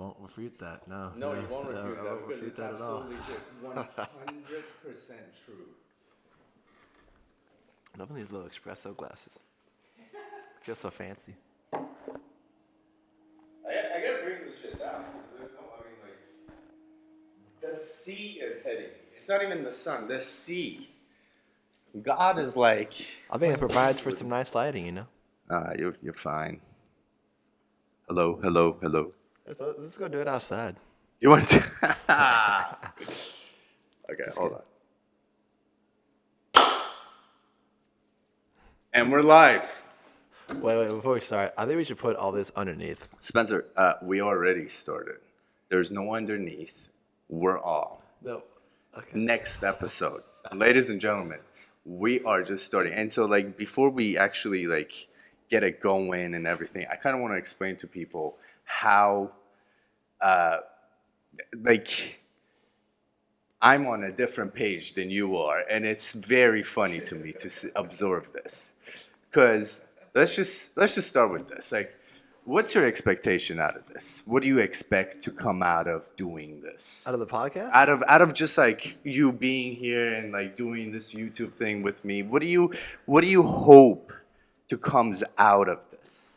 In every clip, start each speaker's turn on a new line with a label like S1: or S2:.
S1: won't refute that. No.
S2: No, you won't refute
S1: I
S2: that
S1: won't
S2: because
S1: refute
S2: it's
S1: that at all.
S2: absolutely just 100% true.
S1: Loving these little espresso glasses. Feel so fancy.
S2: I gotta bring this shit down. There's no, I mean, like, the sea is hitting me. It's not even the sun. The sea. God is like.
S1: I think it provides for some nice lighting, you know.
S2: You're fine. Hello.
S1: Let's go do it outside.
S2: You want to? Okay, hold on. And we're live.
S1: Wait, before we start, I think we should put all this underneath.
S2: Spencer, we already started. There's no underneath. We're all.
S1: No. Okay.
S2: Next episode. Ladies and gentlemen, we are just starting. And so, like, before we actually, like, get it going and everything, I kind of want to explain to people how, like, I'm on a different page than you are. And it's very funny to me to observe this. Because let's just start with this. Like, what's your expectation out of this? What do you expect to come out of doing this?
S1: Out of the podcast?
S2: Out of just like you being here and like doing this YouTube thing with me. What do you hope to comes out of this?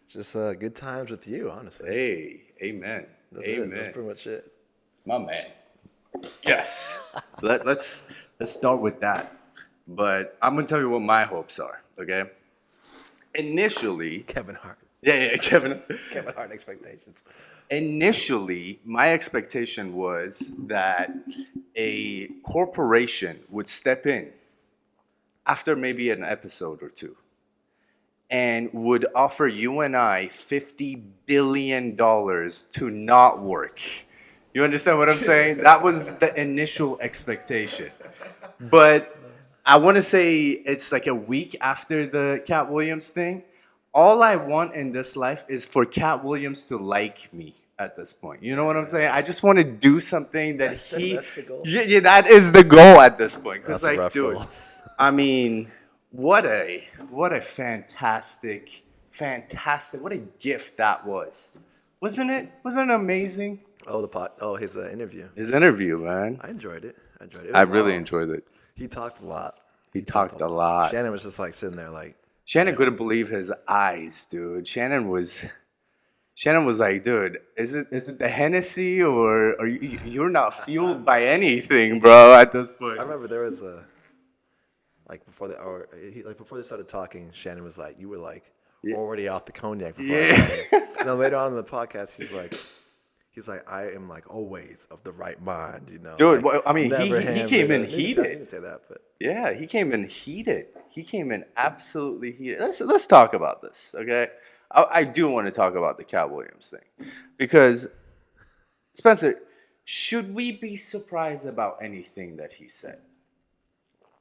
S1: Just good times with you, honestly.
S2: Hey, amen. Amen.
S1: That's pretty much it.
S2: My man. Yes. Let's start with that. But I'm gonna tell you what my hopes are. Okay. Initially,
S1: Kevin Hart.
S2: Yeah, Kevin
S1: Hart expectations.
S2: Initially, my expectation was that a corporation would step in after maybe an episode or two and would offer you and I $50 billion to not work. You understand what I'm saying? That was the initial expectation. But I want to say it's like a week after the Katt Williams thing. All I want in this life is for Katt Williams to like me at this point. You know what I'm saying? I just want to do something that that's the goal. Yeah, that is the goal at this point. Because, like, dude, goal. I mean, what a fantastic, what a gift that was. Wasn't it? Wasn't it amazing?
S1: Oh, his interview.
S2: His interview, man.
S1: I enjoyed it.
S2: I really enjoyed it.
S1: He talked a lot.
S2: He talked a lot.
S1: Shannon was just like sitting there like.
S2: Shannon couldn't believe his eyes, dude. Shannon was like, dude, is it the Hennessy or are you're not fueled by anything, bro? At this point,
S1: I remember there was before they started talking, Shannon was like, you were like already off the cognac. And then later on in the podcast, he's like, I am like always of the right mind, you know.
S2: Dude,
S1: like,
S2: I mean, he came in heated.
S1: He didn't say that, but
S2: yeah, he came in heated. He came in absolutely heated. Let's talk about this, okay? I do want to talk about the Katt Williams thing because, Spencer, should we be surprised about anything that he said?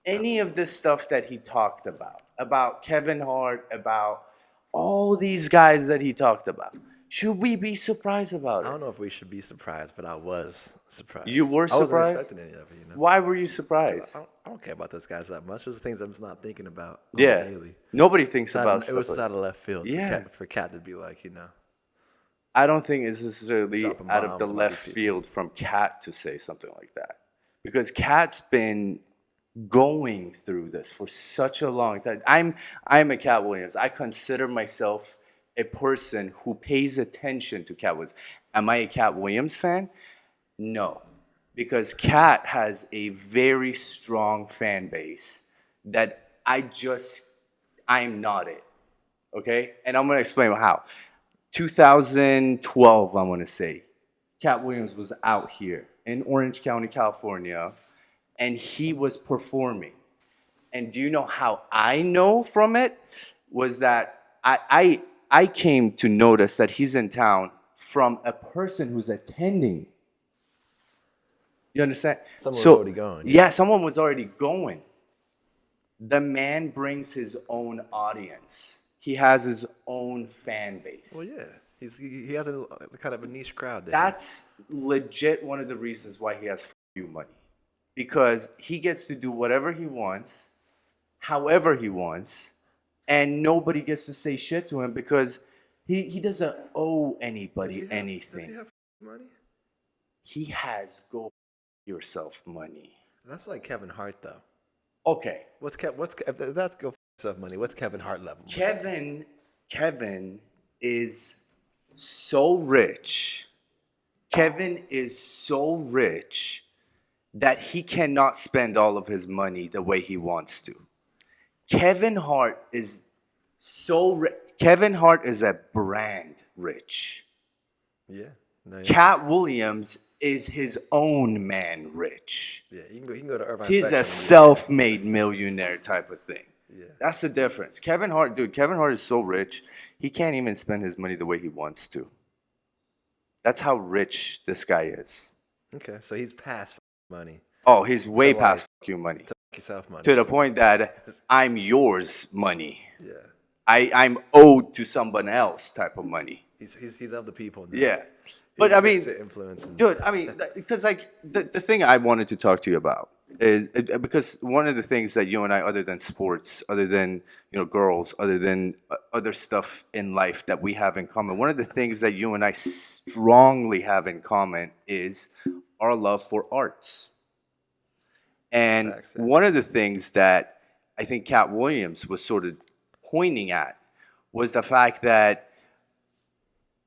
S2: Any of this stuff that he talked about Kevin Hart, about all these guys that he talked about. Should we be surprised about it?
S1: I don't know if we should be surprised, but I was surprised.
S2: You were surprised?
S1: I wasn't expecting any of it, you know?
S2: Why were you surprised?
S1: I don't care about those guys that much. Those are things I'm just not thinking about.
S2: Yeah.
S1: Daily.
S2: Nobody thinks about stuff.
S1: It was just out of left field.
S2: Yeah.
S1: For Katt to be like, you know.
S2: I don't think it's necessarily out of the left field from Katt to say something like that. Because Katt's been going through this for such a long time. I'm a Katt Williams. I consider myself a person who pays attention to Katt Williams. Am I a Katt Williams fan? No. Because Katt has a very strong fan base that I'm not it. Okay? And I'm going to explain how. 2012, I want to say, Katt Williams was out here in Orange County, California, and he was performing. And do you know how I know from it? Was that I came to notice that he's in town from a person who's attending. You understand?
S1: Someone was already going.
S2: Yeah, someone was already going. The man brings his own audience. He has his own fan base.
S1: Well, yeah. He has a kind of a niche crowd there.
S2: That's legit one of the reasons why he has you money. Because he gets to do whatever he wants, however he wants, and nobody gets to say shit to him because he doesn't owe anybody anything.
S1: Does he have money?
S2: He has go f- yourself money.
S1: That's like Kevin Hart, though.
S2: Okay.
S1: If that's go f yourself money, what's Kevin Hart level?
S2: Kevin is so rich. Kevin is so rich that he cannot spend all of his money the way he wants to. Kevin Hart is Kevin Hart is a brand rich.
S1: Yeah. No, yeah.
S2: Katt Williams is his own man rich.
S1: Yeah, you can go to Irvine
S2: He's
S1: Spectrum
S2: a
S1: and
S2: self-made millionaire type of thing.
S1: Yeah.
S2: That's the difference. Kevin Hart is so rich, he can't even spend his money the way he wants to. That's how rich this guy is.
S1: Okay, so he's past money.
S2: Oh, he's way
S1: So,
S2: past
S1: like,
S2: fuck you money.
S1: To yourself money.
S2: To the point that I'm yours money.
S1: Yeah.
S2: I'm owed to someone else type of money.
S1: He's of the people now.
S2: Yeah.
S1: He
S2: But I mean,
S1: exists to influence and,
S2: dude, I mean, because like the thing I wanted to talk to you about is because one of the things that you and I, other than sports, other than girls, other than other stuff in life that we have in common, one of the things that you and I strongly have in common is our love for arts. And
S1: Facts, yeah.
S2: one of the things that I think Katt Williams was sort of pointing at was the fact that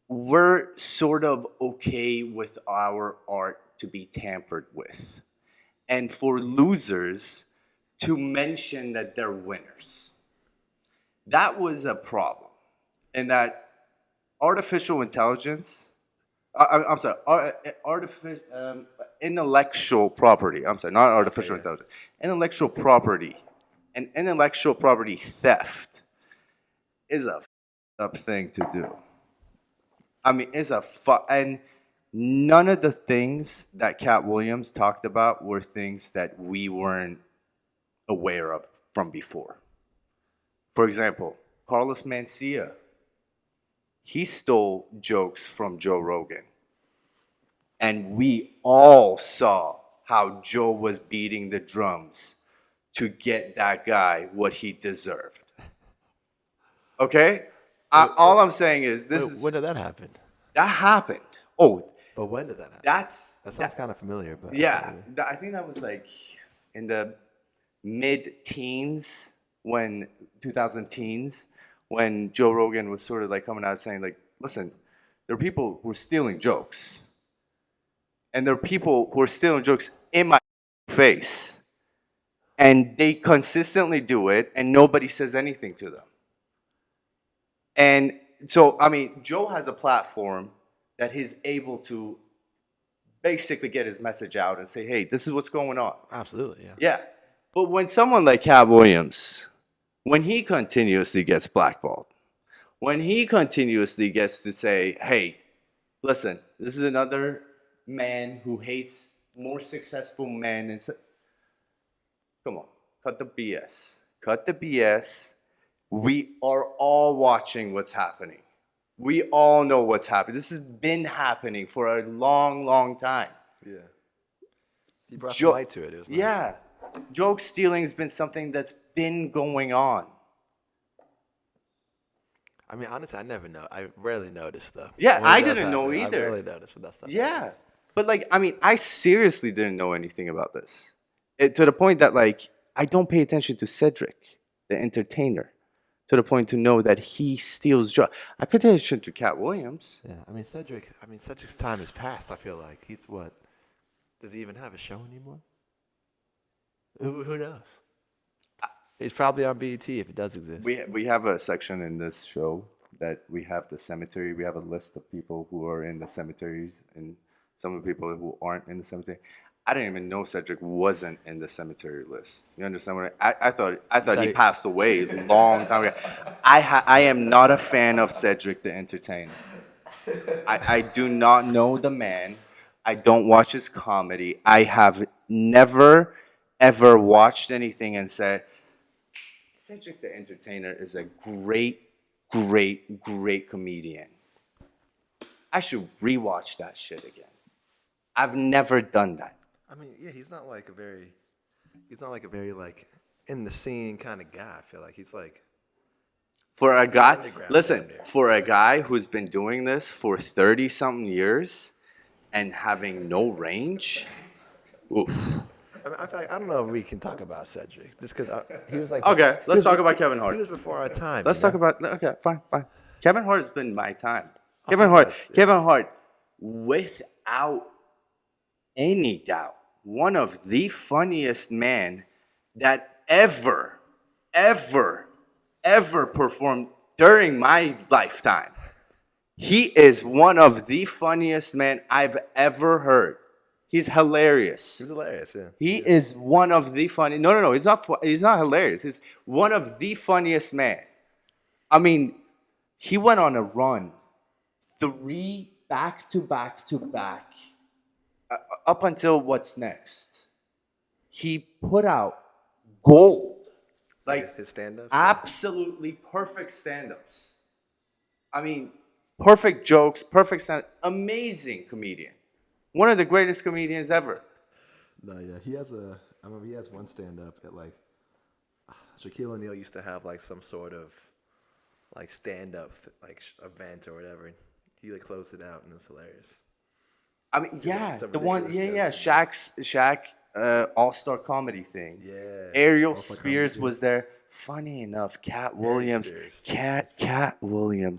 S2: we're sort of okay with our art to be tampered with, and for losers to mention that they're winners. That was a problem, and that artificial intelligence, I'm sorry, intellectual property. I'm sorry, not artificial intelligence. Intellectual property and intellectual property theft is a up thing to do. I mean, and none of the things that Katt Williams talked about were things that we weren't aware of from before. For example, Carlos Mencia, he stole jokes from Joe Rogan. And we all saw how Joe was beating the drums to get that guy what he deserved. Okay? All I'm saying is
S1: when did that happen?
S2: That happened. Oh,
S1: But when did that happen?
S2: that
S1: sounds kind of familiar, but
S2: yeah. I think that was like in the mid-teens, 2000 teens, when Joe Rogan was sort of like coming out saying like, listen, there are people who are stealing jokes. And there are people who are stealing jokes in my face. And they consistently do it, and nobody says anything to them. And so, I mean, Joe has a platform that he's able to basically get his message out and say, hey, this is what's going on.
S1: Absolutely, yeah.
S2: Yeah. But when someone like Katt Williams, when he continuously gets blackballed, when he continuously gets to say, hey, listen, this is another man who hates more successful men. And come on, cut the BS. Cut the BS. We are all watching what's happening. We all know what's happening. This has been happening for a long, long time.
S1: Yeah. He brought some light to it. It was nice.
S2: Yeah. Joke stealing has been something that's been going on.
S1: I mean, honestly, I rarely noticed, though.
S2: Yeah,
S1: When it
S2: I
S1: does
S2: didn't know
S1: happen,
S2: either.
S1: I rarely noticed when that stuff
S2: Yeah.
S1: happens.
S2: But, like, I mean, I seriously didn't know anything about this. To the point that, like, I don't pay attention to Cedric, the entertainer, to the point to know that he steals jokes. I pay attention to Katt Williams.
S1: Yeah, I mean, Cedric's time has passed, I feel like. He's what? Does he even have a show anymore? Who knows? He's probably on BET if it does exist.
S2: We have a section in this show that we have the cemetery. We have a list of people who are in the cemeteries and some of the people who aren't in the cemetery. I didn't even know Cedric wasn't in the cemetery list. You understand what I thought he passed away a long time ago. I am not a fan of Cedric the Entertainer. I do not know the man. I don't watch his comedy. I have never, ever watched anything and said, Cedric the Entertainer is a great, great, great comedian. I should rewatch that shit again. I've never done that.
S1: I mean, yeah, he's not like a very like in the scene kind of guy. I feel like he's like
S2: For a guy
S1: underground.
S2: who's been doing this for 30-something years, and having no range. Oof.
S1: I mean, I feel like I don't know if we can talk about Cedric just because he was like.
S2: Okay, let's talk about Kevin Hart.
S1: He was before our time.
S2: Let's talk about. Okay, fine. Kevin Hart has been my time. Kevin Hart, without any doubt, one of the funniest men that ever performed during my lifetime. He is one of the funniest men I've ever heard. He's hilarious.
S1: He's hilarious, yeah.
S2: He is one of the funny. No. He's not hilarious. He's one of the funniest men. I mean, he went on a run, 3 back to back up until what's next. He put out gold, like
S1: his stand-ups,
S2: absolutely perfect stand-ups. I mean, perfect jokes, perfect stand. Amazing comedian. One of the greatest comedians ever.
S1: No, yeah, I remember he has one stand-up at like, Shaquille O'Neal used to have like some sort of like stand-up like event or whatever. He like closed it out and it was hilarious.
S2: I mean, yeah, the one, Shaq All-Star Comedy thing.
S1: Yeah.
S2: Ariel Spears was there. Funny enough, Katt Williams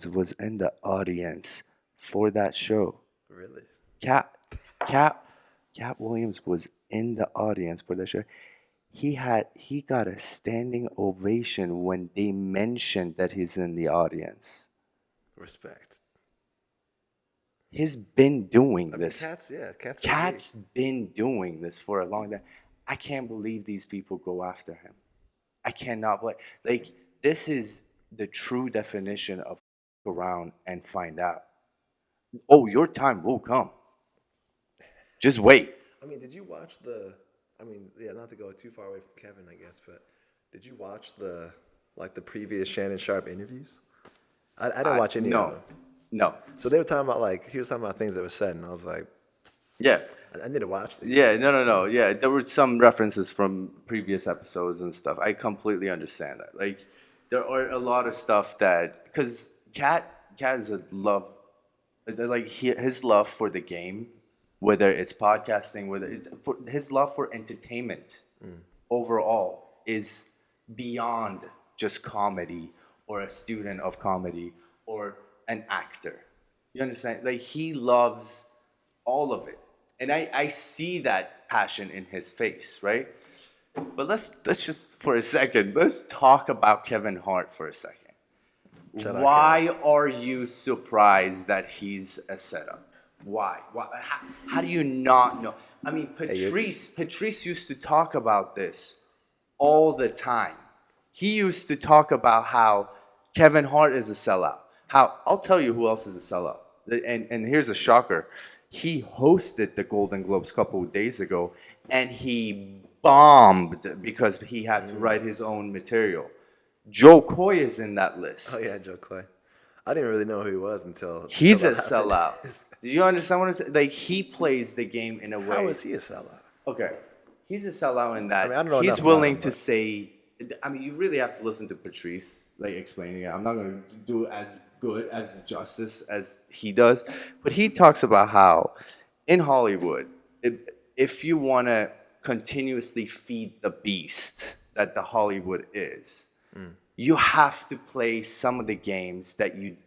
S2: was in the audience for that show.
S1: Really?
S2: Katt Williams was in the audience for the show. He got a standing ovation when they mentioned that he's in the audience.
S1: Respect.
S2: He's been doing this.
S1: Katt's
S2: been doing this for a long time. I can't believe these people go after him. I cannot believe. Like, this is the true definition of around and find out. Oh, your time will come. Just wait.
S1: I mean, did you watch not to go too far away from Kevin, I guess, but did you watch the previous Shannon Sharp interviews? I didn't watch any of them.
S2: No.
S1: So they were talking about he was talking about things that were said, and I was like,
S2: yeah,
S1: I need to watch these.
S2: Yeah, no. Yeah, there were some references from previous episodes and stuff. I completely understand that. Like, there are a lot of stuff that, because Katt is a love, like his love for the game, whether it's podcasting, his love for entertainment overall is beyond just comedy or a student of comedy or an actor. You understand? Like, he loves all of it. And I see that passion in his face, right? But let's just for a second, let's talk about Kevin Hart for a second. Why are you surprised that he's a setup? Why? How do you not know? I mean, Patrice used to talk about this all the time. He used to talk about how Kevin Hart is a sellout. I'll tell you who else is a sellout. And here's a shocker. He hosted the Golden Globes a couple of days ago, and he bombed because he had to write his own material. Joe Coy is in that list.
S1: Oh, yeah, Joe Coy. I didn't really know who he was until...
S2: He's a sellout. Do you understand what I'm saying? Like, he plays the game in a way...
S1: How is he a sellout?
S2: Okay. He's a sellout in that
S1: I don't know
S2: he's willing to say... I mean, you really have to listen to Patrice, like, explaining it. I'm not going to do as good as justice as he does. But he talks about how, in Hollywood, if you want to continuously feed the beast that the Hollywood is, you have to play some of the games that you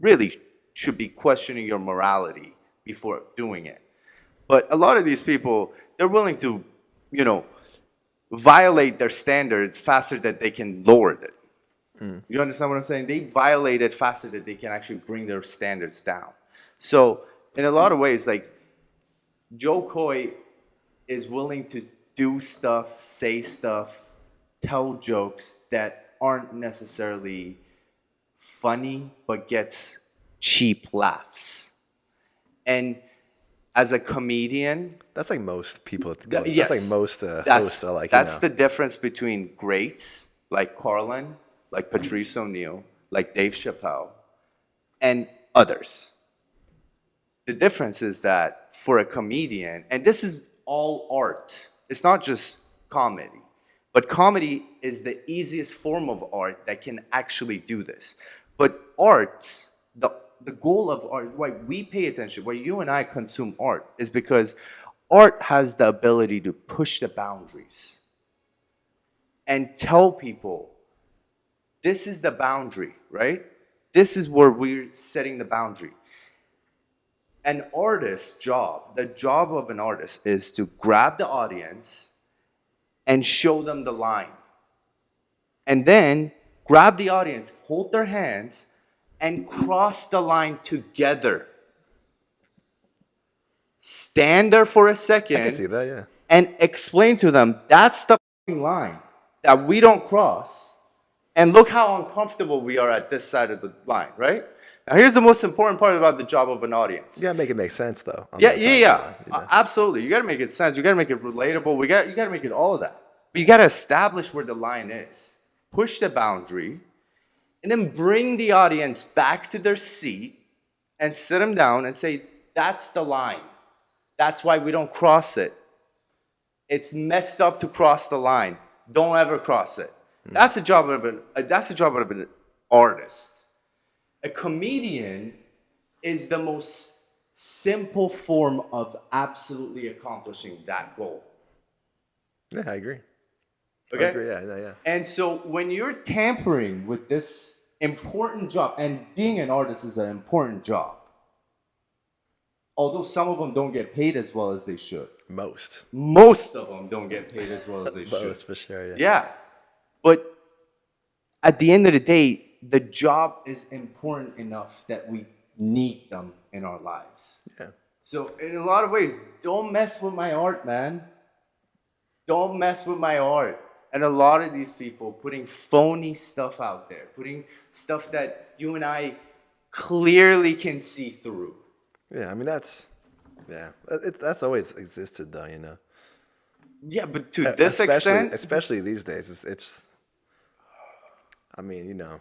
S2: really should be questioning your morality before doing it. But a lot of these people, they're willing to, violate their standards faster than they can lower it. You understand what I'm saying? They violate it faster than they can actually bring their standards down. So in a lot of ways, like, Joe Coy is willing to do stuff, say stuff, tell jokes that aren't necessarily funny, but gets cheap laughs. And as a comedian...
S1: That's like most people.
S2: Yes.
S1: That's like most hosts are like,
S2: That's the difference between greats like Carlin, like Patrice O'Neal, like Dave Chappelle, and others. The difference is that for a comedian, and this is all art, it's not just comedy, but comedy is the easiest form of art that can actually do this. But art, the goal of art, why we pay attention, why you and I consume art, is because art has the ability to push the boundaries and tell people, this is the boundary, right? This is where we're setting the boundary. An artist's job, the job of an artist, is to grab the audience and show them the line. And then grab the audience, hold their hands, and cross the line together. Stand there for a second.
S1: I can see that, yeah.
S2: And explain to them, that's the line that we don't cross. And look how uncomfortable we are at this side of the line, right? Now, here's the most important part about the job of an audience.
S1: You gotta make it make sense, though.
S2: Yeah. Absolutely. You gotta make it sense. You gotta make it relatable. You gotta make it all of that. But you gotta establish where the line is. Push the boundary, and then bring the audience back to their seat and sit them down and say, that's the line. That's why we don't cross it. It's messed up to cross the line. Don't ever cross it. That's the job of an artist. A comedian is the most simple form of absolutely accomplishing that goal.
S1: Yeah, I agree.
S2: Okay?
S1: I agree, yeah.
S2: And so when you're tampering with this important job, and being an artist is an important job, although some of them don't get paid as well as they should. Most of them don't get paid as well as they should.
S1: Most, for sure, yeah.
S2: Yeah. But at the end of the day, the job is important enough that we need them in our lives.
S1: Yeah.
S2: So in a lot of ways, don't mess with my art, man. Don't mess with my art. And a lot of these people putting phony stuff out there, putting stuff that you and I clearly can see through.
S1: Yeah, I mean, that's always existed, though, you know.
S2: Yeah, but to this extent?
S1: Especially these days, it's I mean, you know,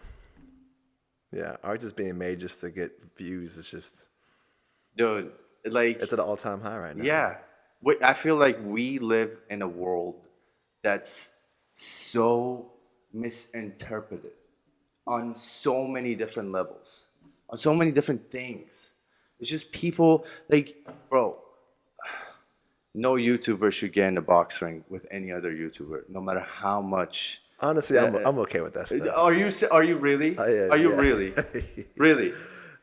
S1: yeah, art just being made just to get views. It's just,
S2: dude, like,
S1: it's at an all-time high right now.
S2: Yeah, I feel like we live in a world that's so misinterpreted on so many different levels, on so many different things. It's just people like, bro, no YouTuber should get in a box ring with any other YouTuber, no matter how much.
S1: Honestly, I'm okay with that stuff.
S2: Are you really? Are you really? Really?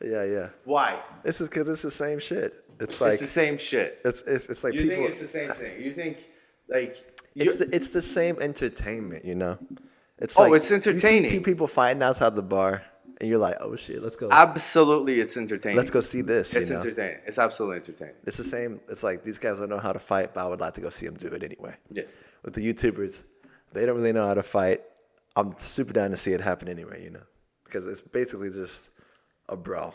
S1: Yeah.
S2: Why?
S1: This is because it's the same shit. It's
S2: the same shit.
S1: It's like
S2: you
S1: people.
S2: You think it's the same thing? You think like
S1: it's the same entertainment, you know? It's
S2: it's entertaining.
S1: You see two people fighting outside the bar, and you're like, oh shit, let's go.
S2: Absolutely, it's entertaining.
S1: Let's go see this.
S2: It's entertaining. It's absolutely entertaining.
S1: It's the same. It's like these guys don't know how to fight, but I would like to go see them do it anyway.
S2: Yes.
S1: With the YouTubers, they don't really know how to fight. I'm super down to see it happen anyway, you know, because it's basically just a brawl.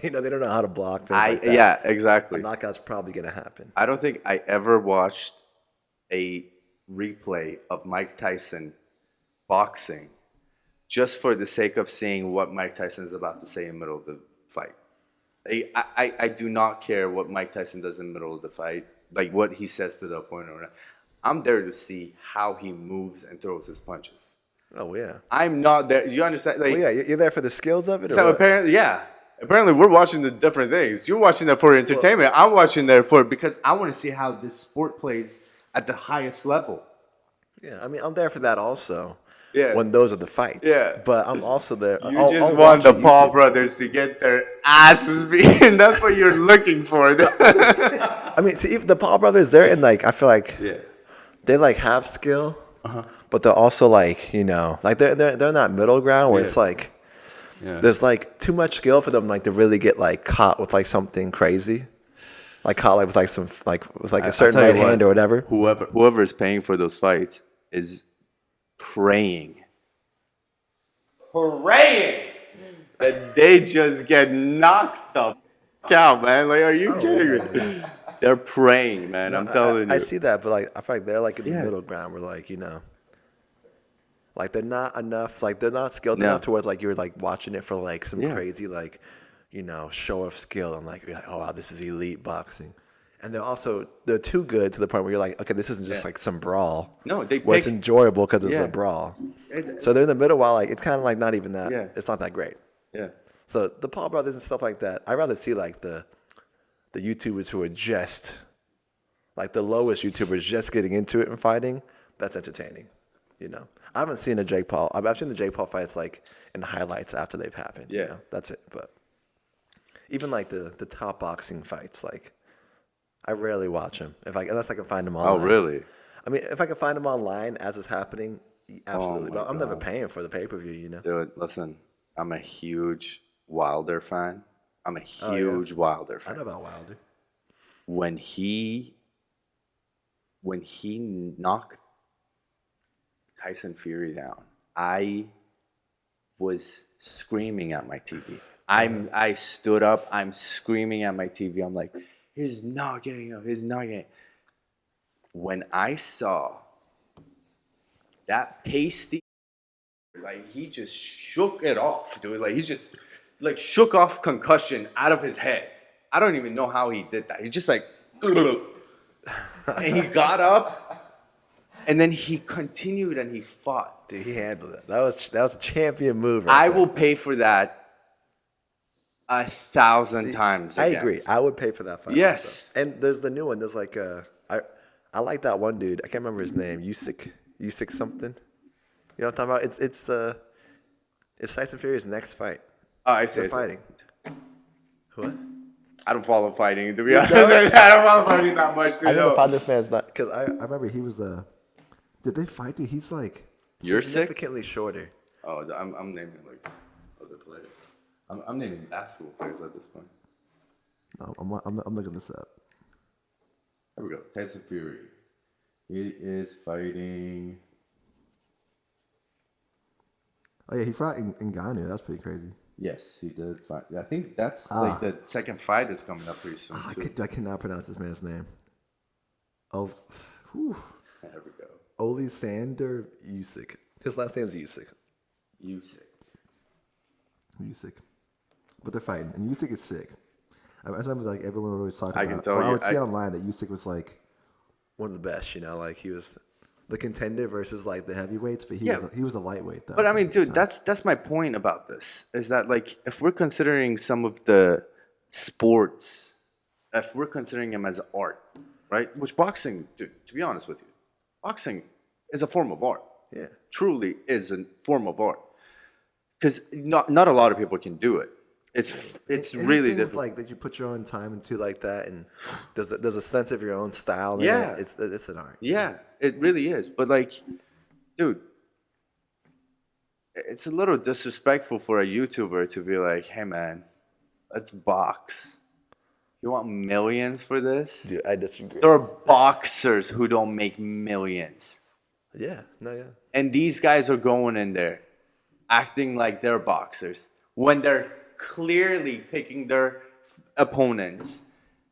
S1: You know, they don't know how to block things like that.
S2: Yeah, exactly.
S1: A knockout's probably gonna happen.
S2: I don't think I ever watched a replay of Mike Tyson boxing just for the sake of seeing what Mike Tyson is about to say in the middle of the fight. I do not care what Mike Tyson does in the middle of the fight, like what he says to the opponent. I'm there to see how he moves and throws his punches.
S1: Oh yeah.
S2: I'm not there. You understand? Like,
S1: well, yeah, you're there for the skills of it.
S2: So apparently, yeah. Apparently, we're watching the different things. You're watching that for entertainment. I'm watching that because I want to see how this sport plays at the highest level.
S1: Yeah, I mean, I'm there for that also.
S2: Yeah.
S1: When those are the fights.
S2: Yeah.
S1: But I'm also there.
S2: You just want the Paul brothers to get their asses beaten. That's what you're looking for.
S1: I mean, see, the Paul brothers, they're in like, I feel like they like have skill, but they're also like, you know, like they're in that middle ground where it's like, there's like too much skill for them like to really get like caught with like something crazy. Like caught like with like some with a certain right hand or whatever.
S2: Whoever is paying for those fights is praying that they just get knocked the fuck out, man. Like, are you kidding me? They're praying, man. I'm telling you.
S1: I see that, but like I feel like they're like in the middle ground where like, you know, like they're not enough, like they're not skilled enough towards like you're like watching it for like some crazy like, you know, show of skill and like you're like, oh wow, this is elite boxing. And they're too good to the point where you're like, okay, this isn't just like some brawl.
S2: No,
S1: it's enjoyable because it's a brawl. So they're in the middle while like it's kind of like not even that.
S2: Yeah.
S1: It's not that great.
S2: Yeah.
S1: So the Paul brothers and stuff like that, I'd rather see like the YouTubers who are just like the lowest YouTubers just getting into it and fighting. That's entertaining, you know. I haven't seen a Jake Paul. I've seen the Jake Paul fights like in highlights after they've happened.
S2: Yeah,
S1: you know? That's it. But even like the top boxing fights, like I rarely watch them unless I can find them online.
S2: Oh, really?
S1: I mean, if I can find them online as it's happening, absolutely. But I'm never
S2: God.
S1: paying for the pay-per-view, you know.
S2: Dude, listen, I'm a huge Wilder fan. I'm a huge Wilder fan.
S1: I know about Wilder.
S2: When he knocked Tyson Fury down, I was screaming at my TV. I stood up. I'm screaming at my TV. I'm like, he's not getting up. He's not getting. When I saw that pasty, like he just shook it off, dude. Like he just like shook off concussion out of his head. I don't even know how he did that. He just like, and he got up, and then he continued and he fought.
S1: Dude, he handled it. That was a champion move.
S2: I will pay for that 1,000 times.
S1: I
S2: again.
S1: agree. I would pay for that fight.
S2: Yes.
S1: Also. And there's the new one. There's like I like that one dude. I can't remember his name. Usyk something. You know what I'm talking about? It's Tyson Fury's next fight.
S2: Oh, I see.
S1: They're fighting. What?
S2: I don't follow fighting, to be honest. I don't follow fighting that much.
S1: I never found this man's not because I remember he was did they fight? Dude, he's like significantly shorter.
S2: Oh, I'm naming like other players. I'm naming basketball players at this point.
S1: No, I'm looking this up.
S2: There we go. Tyson Fury. He is fighting.
S1: Oh yeah, he fought in Ghana. That's pretty crazy.
S2: Yes, he did fight. I think that's like the second fight is coming up pretty soon too.
S1: I cannot pronounce this man's name. Oh, whew.
S2: There we go.
S1: Olisander Usyk. His last name's Usyk. Usyk. But they're fighting, and Usyk is sick. I remember like everyone would always talk about.
S2: I can tell you.
S1: I would see online that Usyk was like one of the best. You know, like he was the contender versus like the heavyweights, but he was a lightweight though.
S2: But I mean, dude, that's my point about this. Is that like if we're considering some of the sports, if we're considering them as art, right? Which boxing, dude, to be honest with you, boxing is a form of art.
S1: Yeah,
S2: truly is a form of art. Because not a lot of people can do it. It's really difficult.
S1: Like that you put your own time into like that, and there's a sense of your own style. In
S2: Yeah,
S1: it. It's an art.
S2: Yeah, it really is. But like, dude, it's a little disrespectful for a YouTuber to be like, "Hey, man, let's box. You want millions for this?"
S1: Dude, I disagree.
S2: There are boxers who don't make millions.
S1: Yeah,
S2: And these guys are going in there, acting like they're boxers when they're clearly picking their opponents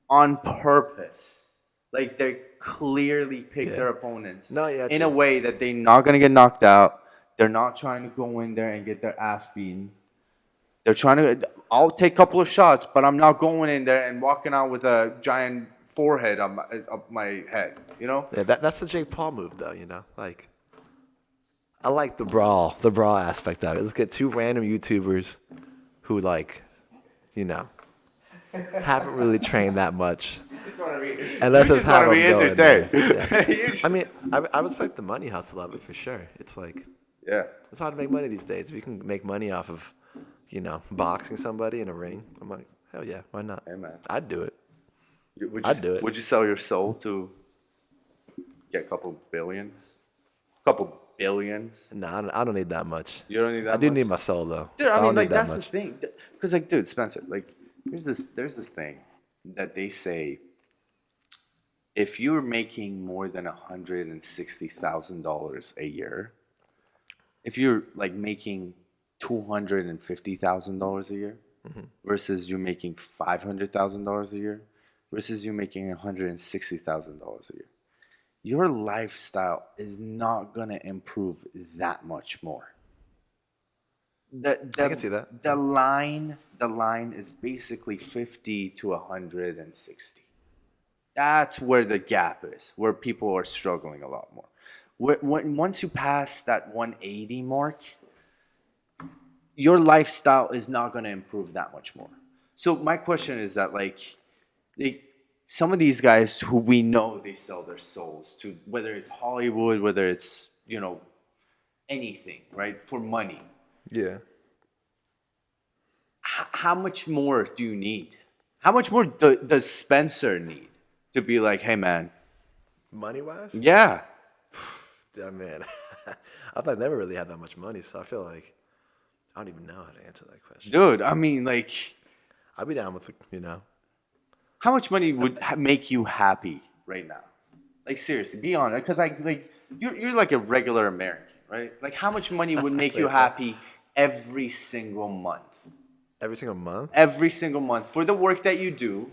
S2: on purpose. Like they clearly pick their opponents in a way that they're not going to get knocked out. They're not trying to go in there and get their ass beaten. They're trying to, I'll take a couple of shots, but I'm not going in there and walking out with a giant forehead on my head, you know?
S1: Yeah, that's the Jake Paul move though, you know? Like, I like the brawl aspect of it. Let's get two random YouTubers who, like, you know, haven't really trained that much.
S2: You just want to be,
S1: unless it's how
S2: be entertained.
S1: Yeah. I mean, I respect the money hustle of it for sure. It's like, it's hard to make money these days. If you can make money off of, you know, boxing somebody in a ring, I'm like, hell yeah, why not?
S2: Hey, man.
S1: I'd do it.
S2: I'd do it. Would you sell your soul to get a couple billions?
S1: No, I don't need that much.
S2: You don't need that much?
S1: I do need my soul, though.
S2: Dude, I mean, like, that's the thing. Because, like, dude, Spencer, like, there's this thing that they say, if you're making more than $160,000 a year, if you're, like, making $250,000 a year versus you're making $500,000 a year versus you're making $160,000 a year, your lifestyle is not going to improve that much more. I
S1: can see that.
S2: The line is basically 50 to 160. That's where the gap is, where people are struggling a lot more. Once you pass that 180 mark, your lifestyle is not going to improve that much more. So my question is that like some of these guys who we know they sell their souls to, whether it's Hollywood, whether it's, anything, right? For money.
S1: Yeah.
S2: How much more do you need? How much more does Spencer need to be like, hey man?
S1: Money wise?
S2: Yeah.
S1: Yeah, man. I've never really had that much money, so I feel like I don't even know how to answer that question.
S2: Dude, I mean, like,
S1: I'd be down with,
S2: how much money would make you happy right now? Like, seriously, be honest. Because, you're like a regular American, right? Like, how much money would make you happy every single month?
S1: Every single month?
S2: Every single month for the work that you do.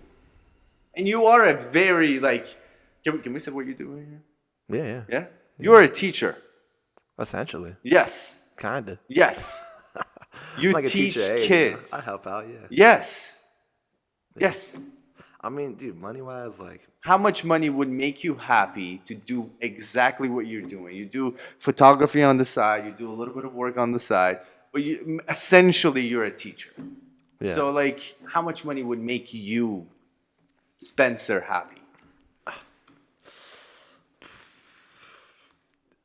S2: And you are a very, can we say what you do right here?
S1: Yeah.
S2: Yeah? You're a teacher.
S1: Essentially.
S2: Yes.
S1: Kinda.
S2: Yes. You
S1: like
S2: teach
S1: teacher,
S2: kids.
S1: I help out, yeah.
S2: Yes. Yes.
S1: I mean, dude, money-wise,
S2: how much money would make you happy to do exactly what you're doing? You do photography on the side, you do a little bit of work on the side, but essentially you're a teacher. Yeah. So, how much money would make you, Spencer, happy?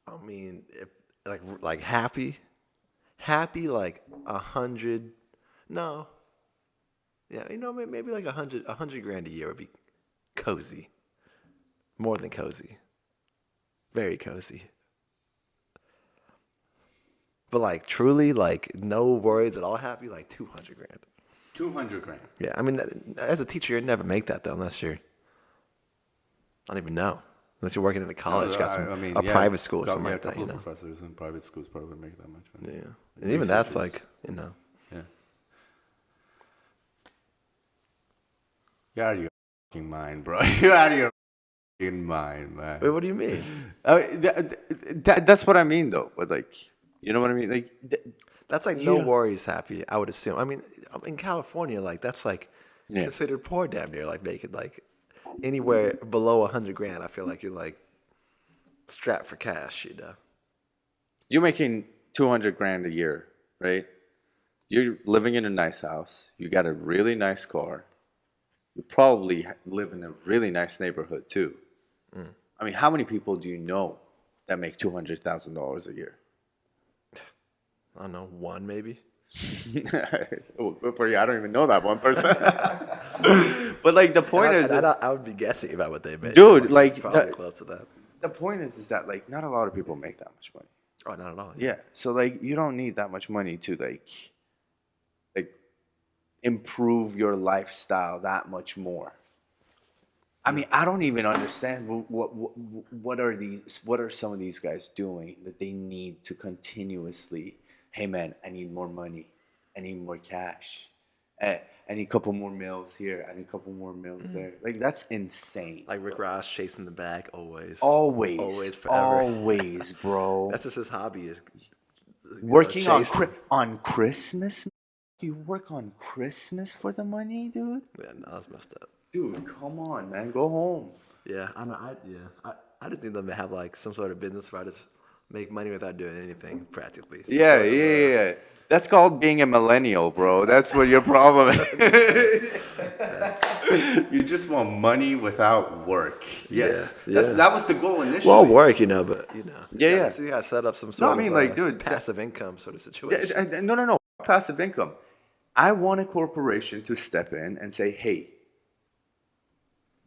S1: I mean, happy, 100. No. Yeah, maybe like 100 grand a year would be cozy. More than cozy. Very cozy. But truly, no worries at all happy, 200 grand.
S2: 200 grand.
S1: Yeah, I mean, as a teacher, you'd never make that though, unless you're, I don't even know. Unless you're working in a college, got some private school or something like that,
S2: Professors in private schools probably make that much money.
S1: Yeah, and even that's
S2: Yeah. You're out of your fucking mind, bro. You're out of your fucking mind, man.
S1: Wait, what do you mean?
S2: That's what I mean, though. But you know what I mean?
S1: That's no worries happy, I would assume. I mean, in California, that's considered poor damn near. Making anywhere below 100 grand, I feel like you're strapped for cash,
S2: You're making 200 grand a year, right? You're living in a nice house. You got a really nice car. You probably live in a really nice neighborhood too. I mean, how many people do you know that make $200,000 a year?
S1: I don't know, one maybe.
S2: Good for you. I don't even know that one person. But the point is,
S1: I would be guessing about what they make.
S2: Dude,
S1: probably close to that.
S2: The point is that not a lot of people make that much money.
S1: Oh, not at all.
S2: Yeah. So you don't need that much money to improve your lifestyle that much more. I mean, I don't even understand what are some of these guys doing that they need to continuously, hey man, I need more money. I need more cash. I need a couple more meals here. I need a couple more meals there. That's insane.
S1: Rick Ross chasing the bag always.
S2: Always,
S1: forever.
S2: Always, bro.
S1: That's just his hobby is
S2: working on Christmas. Do you work on Christmas for the money, dude?
S1: Yeah, no, that's messed up.
S2: Dude, come on, man, go home.
S1: Yeah, I just need them to have some sort of business where I just make money without doing anything practically.
S2: Yeah. That's called being a millennial, bro. That's what your problem is. You just want money without work. Yes.
S1: Yeah.
S2: That was the goal initially.
S1: Well, work, but
S2: Yeah.
S1: You gotta set up some sort of
S2: dude,
S1: passive income sort of situation.
S2: No. Passive income. I want a corporation to step in and say, hey,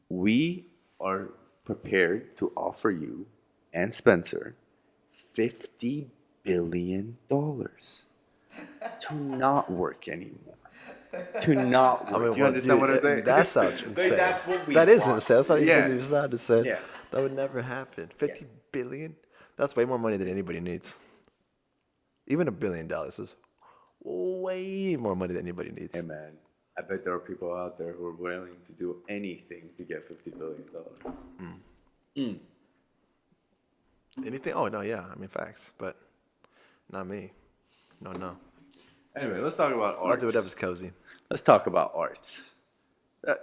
S2: we are prepared to offer you and Spencer $50 billion to not work anymore. To not work. You understand what I'm saying?
S1: That sounds insane.
S2: That's what we
S1: That is
S2: want.
S1: insane. That's not even sad to say.
S2: Yeah.
S1: That would never happen. $50 billion? That's way more money than anybody needs. Even $1 billion is way more money than anybody needs.
S2: Hey, man. I bet there are people out there who are willing to do anything to get $50 billion.
S1: Anything? Oh, no, yeah. I mean, facts. But not me. No.
S2: Anyway, let's talk about arts.
S1: I'll do whatever's cozy.
S2: Let's talk about arts.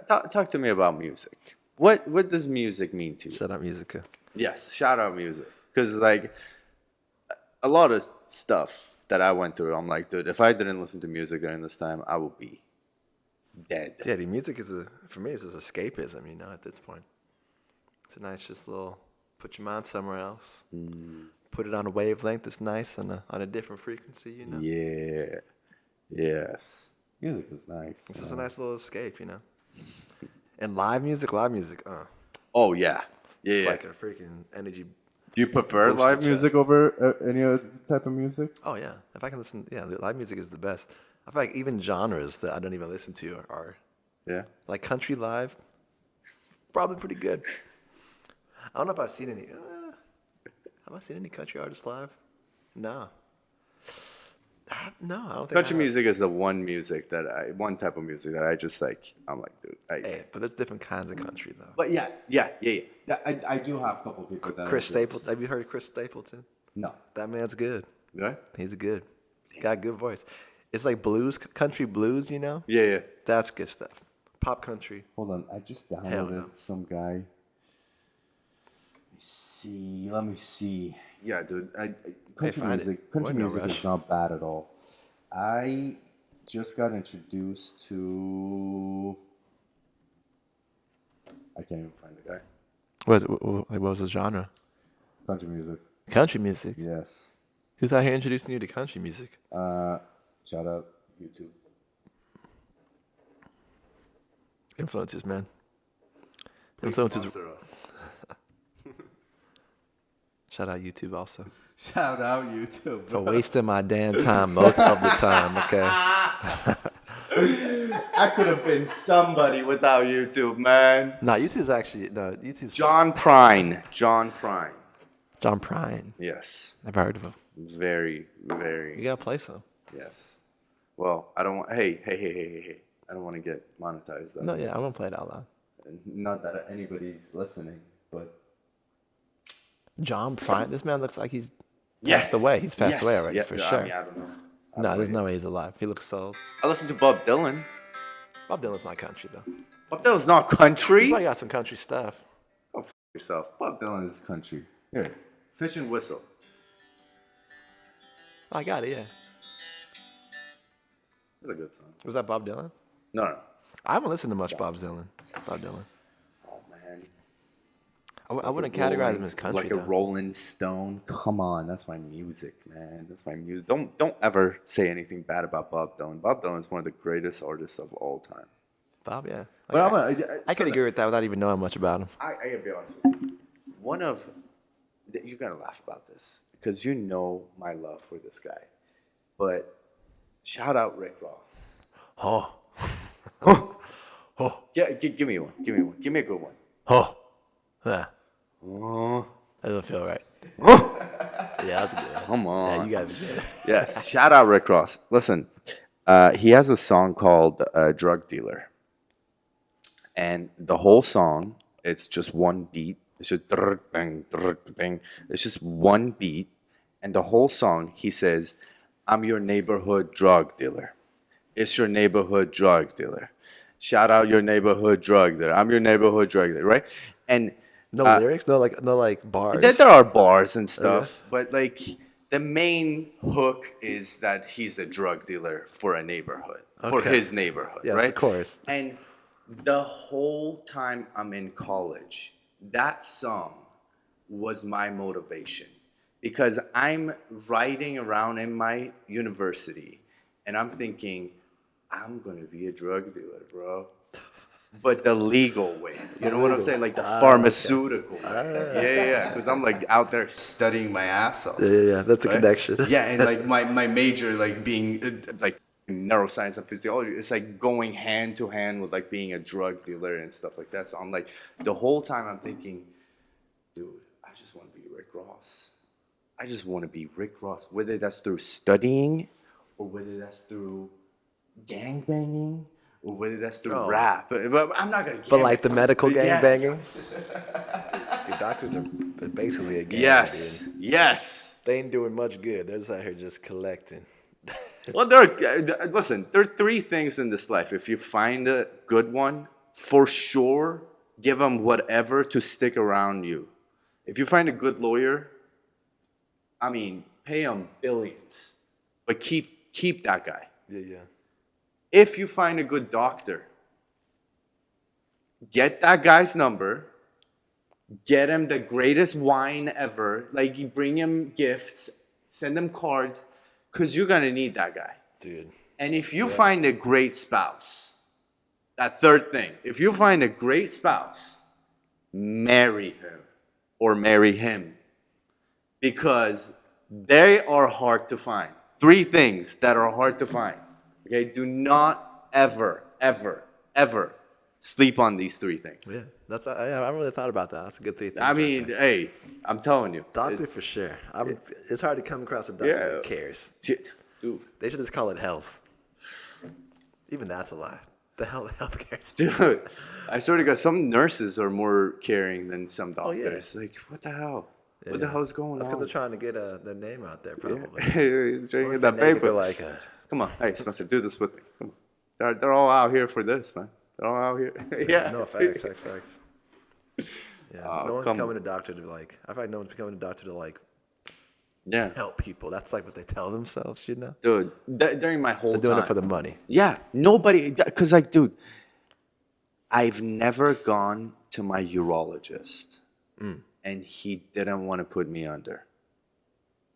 S2: Talk to me about music. What does music mean to you?
S1: Shout out Musica.
S2: Yes, shout out music. Because, a lot of stuff that I went through. I'm like, dude, if I didn't listen to music during this time, I would be dead.
S1: Yeah, the music for me, it's just escapism, you know, at this point. It's a nice, just little, put your mind somewhere else. Put it on a wavelength that's nice on a different frequency, you know.
S2: Yeah. Yes. Music is nice.
S1: It's just a nice little escape, you know. And live music,
S2: Oh, yeah. Yeah,
S1: it's
S2: yeah.
S1: like a freaking energy.
S2: Do you prefer
S1: boost
S2: live
S1: in
S2: music
S1: chest.
S2: over any other type of music?
S1: Oh, yeah. If I can listen, live music is the best. I feel like even genres that I don't even listen to are
S2: Yeah.
S1: like country live, probably pretty good. I don't know if I've seen any. Have I seen any country artists live? No. No, I don't think
S2: Country
S1: I have.
S2: music is the one type of music that I just like. I'm like, dude.
S1: Hey, but there's different kinds of country though.
S2: But yeah. I do have a couple people that
S1: Chris Stapleton. Have you heard of Chris Stapleton?
S2: No.
S1: That man's good.
S2: Right?
S1: He's good. Got a good voice. It's like blues, country blues, you know?
S2: Yeah, yeah.
S1: That's good stuff. Pop country.
S2: Hold on. I just
S1: Hell
S2: downloaded
S1: no.
S2: some guy. Let me see. Yeah, dude. Country
S1: find it.
S2: music. Country
S1: We're in no
S2: music
S1: rush.
S2: is not bad at all. I just got introduced to. I can't even find the guy.
S1: What was the genre?
S2: Country music.
S1: Country music.
S2: Yes.
S1: Who's out here introducing you to country music?
S2: Shout out YouTube.
S1: Influencers, man.
S2: Please
S1: Influencers.
S2: sponsor us.
S1: Shout out YouTube also.
S2: Shout out YouTube.
S1: For wasting my damn time most of the time, okay?
S2: I could have been somebody without YouTube, man.
S1: YouTube's
S2: John Prine. John Prine.
S1: John Bryant.
S2: Yes.
S1: Never heard of him.
S2: Very,
S1: You
S2: very.
S1: gotta play some.
S2: Yes. Well, I don't want. Hey. I don't want to get monetized.
S1: No, yeah, I'm gonna play it out loud.
S2: Not that anybody's listening, but.
S1: John Bryant. This man looks like he's
S2: Yes.
S1: passed away. He's passed
S2: Yes.
S1: away already,
S2: Yeah,
S1: for
S2: I
S1: sure.
S2: mean, I don't know.
S1: No, there's no way he's alive. He looks so.
S2: I listen to Bob Dylan.
S1: Bob Dylan's not country though.
S2: Bob Dylan's not
S1: He
S2: country.
S1: probably got some country stuff.
S2: Go f yourself. Bob Dylan is country. Here, Fish and Whistle.
S1: I got it. Yeah.
S2: That's a good song.
S1: Was that Bob Dylan?
S2: No.
S1: I haven't listened to much Bob Dylan.
S2: Oh man.
S1: I wouldn't categorize him as country.
S2: Like a
S1: though.
S2: Rolling Stone. Come on, that's my music, man. That's my music. Don't ever say anything bad about Bob Dylan. Bob Dylan is one of the greatest artists of all time.
S1: Bob, yeah.
S2: But
S1: I could agree with that without even knowing much about him.
S2: I gotta be honest with you. You're gonna laugh about this because you know my love for this guy. But shout out Rick Ross.
S1: Oh.
S2: Yeah, give me one. Give me a good one.
S1: Oh. Yeah.
S2: Oh,
S1: That doesn't feel right. Yeah, that's good.
S2: come on.
S1: Yeah, you gotta be good.
S2: Yes, shout out Rick Ross. Listen, he has a song called "Drug Dealer," and the whole song, it's just one beat. It's just bang, bang. It's just one beat, and the whole song, he says, "I'm your neighborhood drug dealer. It's your neighborhood drug dealer. Shout out your neighborhood drug dealer. I'm your neighborhood drug dealer." Right? And
S1: No lyrics, no like bars.
S2: there are bars and stuff, but like the main hook is that he's a drug dealer for a neighborhood, for
S1: Okay.
S2: his neighborhood,
S1: Yes,
S2: right?
S1: of course.
S2: And the whole time I'm in college, that song was my motivation because I'm riding around in my university and I'm thinking, I'm gonna be a drug dealer, bro. But the legal way. You know what I'm saying? Like the pharmaceutical way. Yeah. Because I'm like out there studying my ass off.
S1: Yeah. That's the
S2: right?
S1: connection.
S2: Yeah, and like my major, like being like neuroscience and physiology, it's like going hand to hand with like being a drug dealer and stuff like that. So I'm like, the whole time I'm thinking, dude, I just want to be Rick Ross. I just want to be Rick Ross, whether that's through studying or whether that's through gangbanging or whether that's through rap. But I'm not going to
S1: But like the medical
S2: Yeah.
S1: gangbanging? Dude, doctors are basically a gang.
S2: Yes.
S1: Dude.
S2: Yes.
S1: They ain't doing much good. They're just out here just collecting.
S2: Well, listen, there are three things in this life. If you find a good one, for sure, give them whatever to stick around you. If you find a good lawyer, I mean, pay them billions. But but keep that guy.
S1: Yeah.
S2: If you find a good doctor, get that guy's number, get him the greatest wine ever. Like, you bring him gifts, send him cards, because you're going to need that guy.
S1: Dude.
S2: And if you find a great spouse, that third thing, if you find a great spouse, marry her or marry him, because they are hard to find. 3 things that are hard to find. Okay, do not ever sleep on these 3 things.
S1: Yeah, I haven't really thought about that. That's a good thing.
S2: I mean, hey, I'm telling you.
S1: Doctor for sure. It's hard to come across a doctor that cares.
S2: Dude.
S1: They should just call it health. Even that's a lie. The hell health cares.
S2: Dude, I swear to God, some nurses are more caring than some doctors.
S1: Oh, yeah.
S2: Like, what the hell? What the hell is going on?
S1: That's because they're trying to get their name out there, probably.
S2: Trying to get that paper.
S1: Like,
S2: come on, hey, Spencer, do this with me. Come on. They're all out here for this, man. They're all out here. Yeah.
S1: No, facts. Yeah, no one's
S2: come
S1: becoming a doctor to like. I find no one's becoming a doctor to like
S2: Yeah.
S1: help people. That's like what they tell themselves, you know?
S2: Dude, during my whole
S1: They're doing
S2: time.
S1: it for the money.
S2: Yeah, nobody, because like, dude, I've never gone to my urologist and he didn't want to put me under.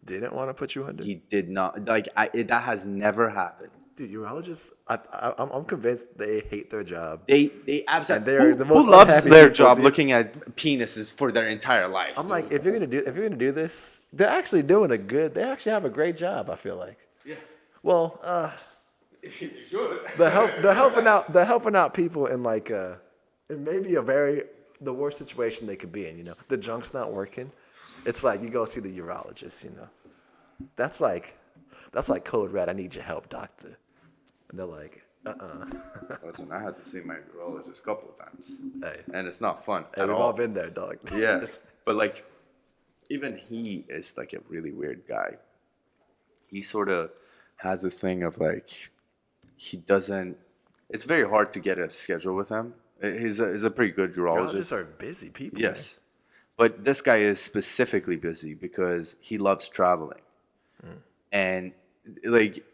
S1: Didn't want to put you under?
S2: He did not, like, that has never happened.
S1: Dude, urologists, I'm convinced they hate their job.
S2: They absolutely.
S1: And they're the most
S2: who loves
S1: unhappy
S2: their
S1: people,
S2: job
S1: dude.
S2: looking at penises for their entire life?
S1: I'm like, if you're gonna do this, they're actually doing a good. They actually have a great job. I feel like.
S2: Yeah.
S1: Well,
S2: You should.
S1: they're helping out people in like in maybe the worst situation they could be in. You know, the junk's not working. It's like you go see the urologist. You know, that's like code red. I need your help, doctor. And they're like,
S2: Listen, I had to see my urologist a couple of times.
S1: Hey.
S2: And it's not fun
S1: Hey,
S2: at
S1: we've
S2: all.
S1: all been there, dog.
S2: Yeah. But like, even he is like a really weird guy. He sort of has this thing of like, he doesn't, it's very hard to get a schedule with him. He's a pretty good urologist.
S1: Urologists are busy people.
S2: Yes. But this guy is specifically busy because he loves traveling. And like,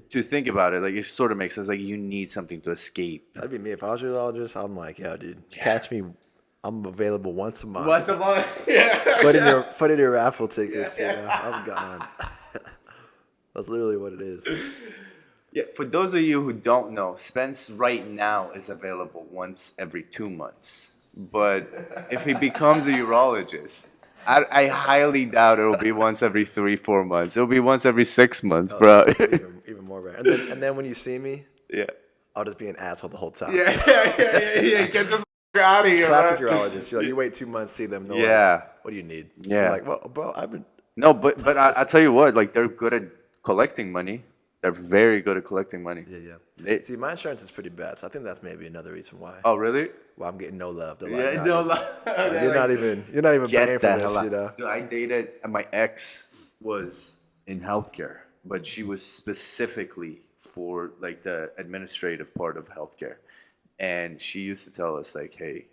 S2: to think about it, like, it sort of makes sense. Like, you need something to escape.
S1: That'd be me. If I was a urologist, I'm like, yo, dude, catch me. I'm available once a month.
S2: Once a month? Yeah.
S1: Put in your raffle tickets. You know, I'm gone. That's literally what it is.
S2: Yeah, for those of you who don't know, Spence right now is available once every 2 months. But if he becomes a urologist, I highly doubt it'll be once every 3-4 months. It'll be once every 6 months, bro.
S1: Even more rare. And then when you see me,
S2: Yeah.
S1: I'll just be an asshole the whole time.
S2: Yeah. Get this out of here,
S1: Classic
S2: man.
S1: urologist. You're like, you wait 2 months, see them. No,
S2: Yeah.
S1: What do you need?
S2: Yeah.
S1: I'm like, well, bro, I've been.
S2: No, but I tell you what, like, they're good at collecting money. They're very good at collecting money.
S1: Yeah. See, my insurance is pretty bad, so I think that's maybe another reason why.
S2: Oh, really?
S1: Well, I'm getting no love. They're
S2: Yeah,
S1: like,
S2: no,
S1: you're not even paying for this, you know.
S2: Dude, I dated, my ex was in healthcare, but she was specifically for like the administrative part of healthcare. And she used to tell us like, hey,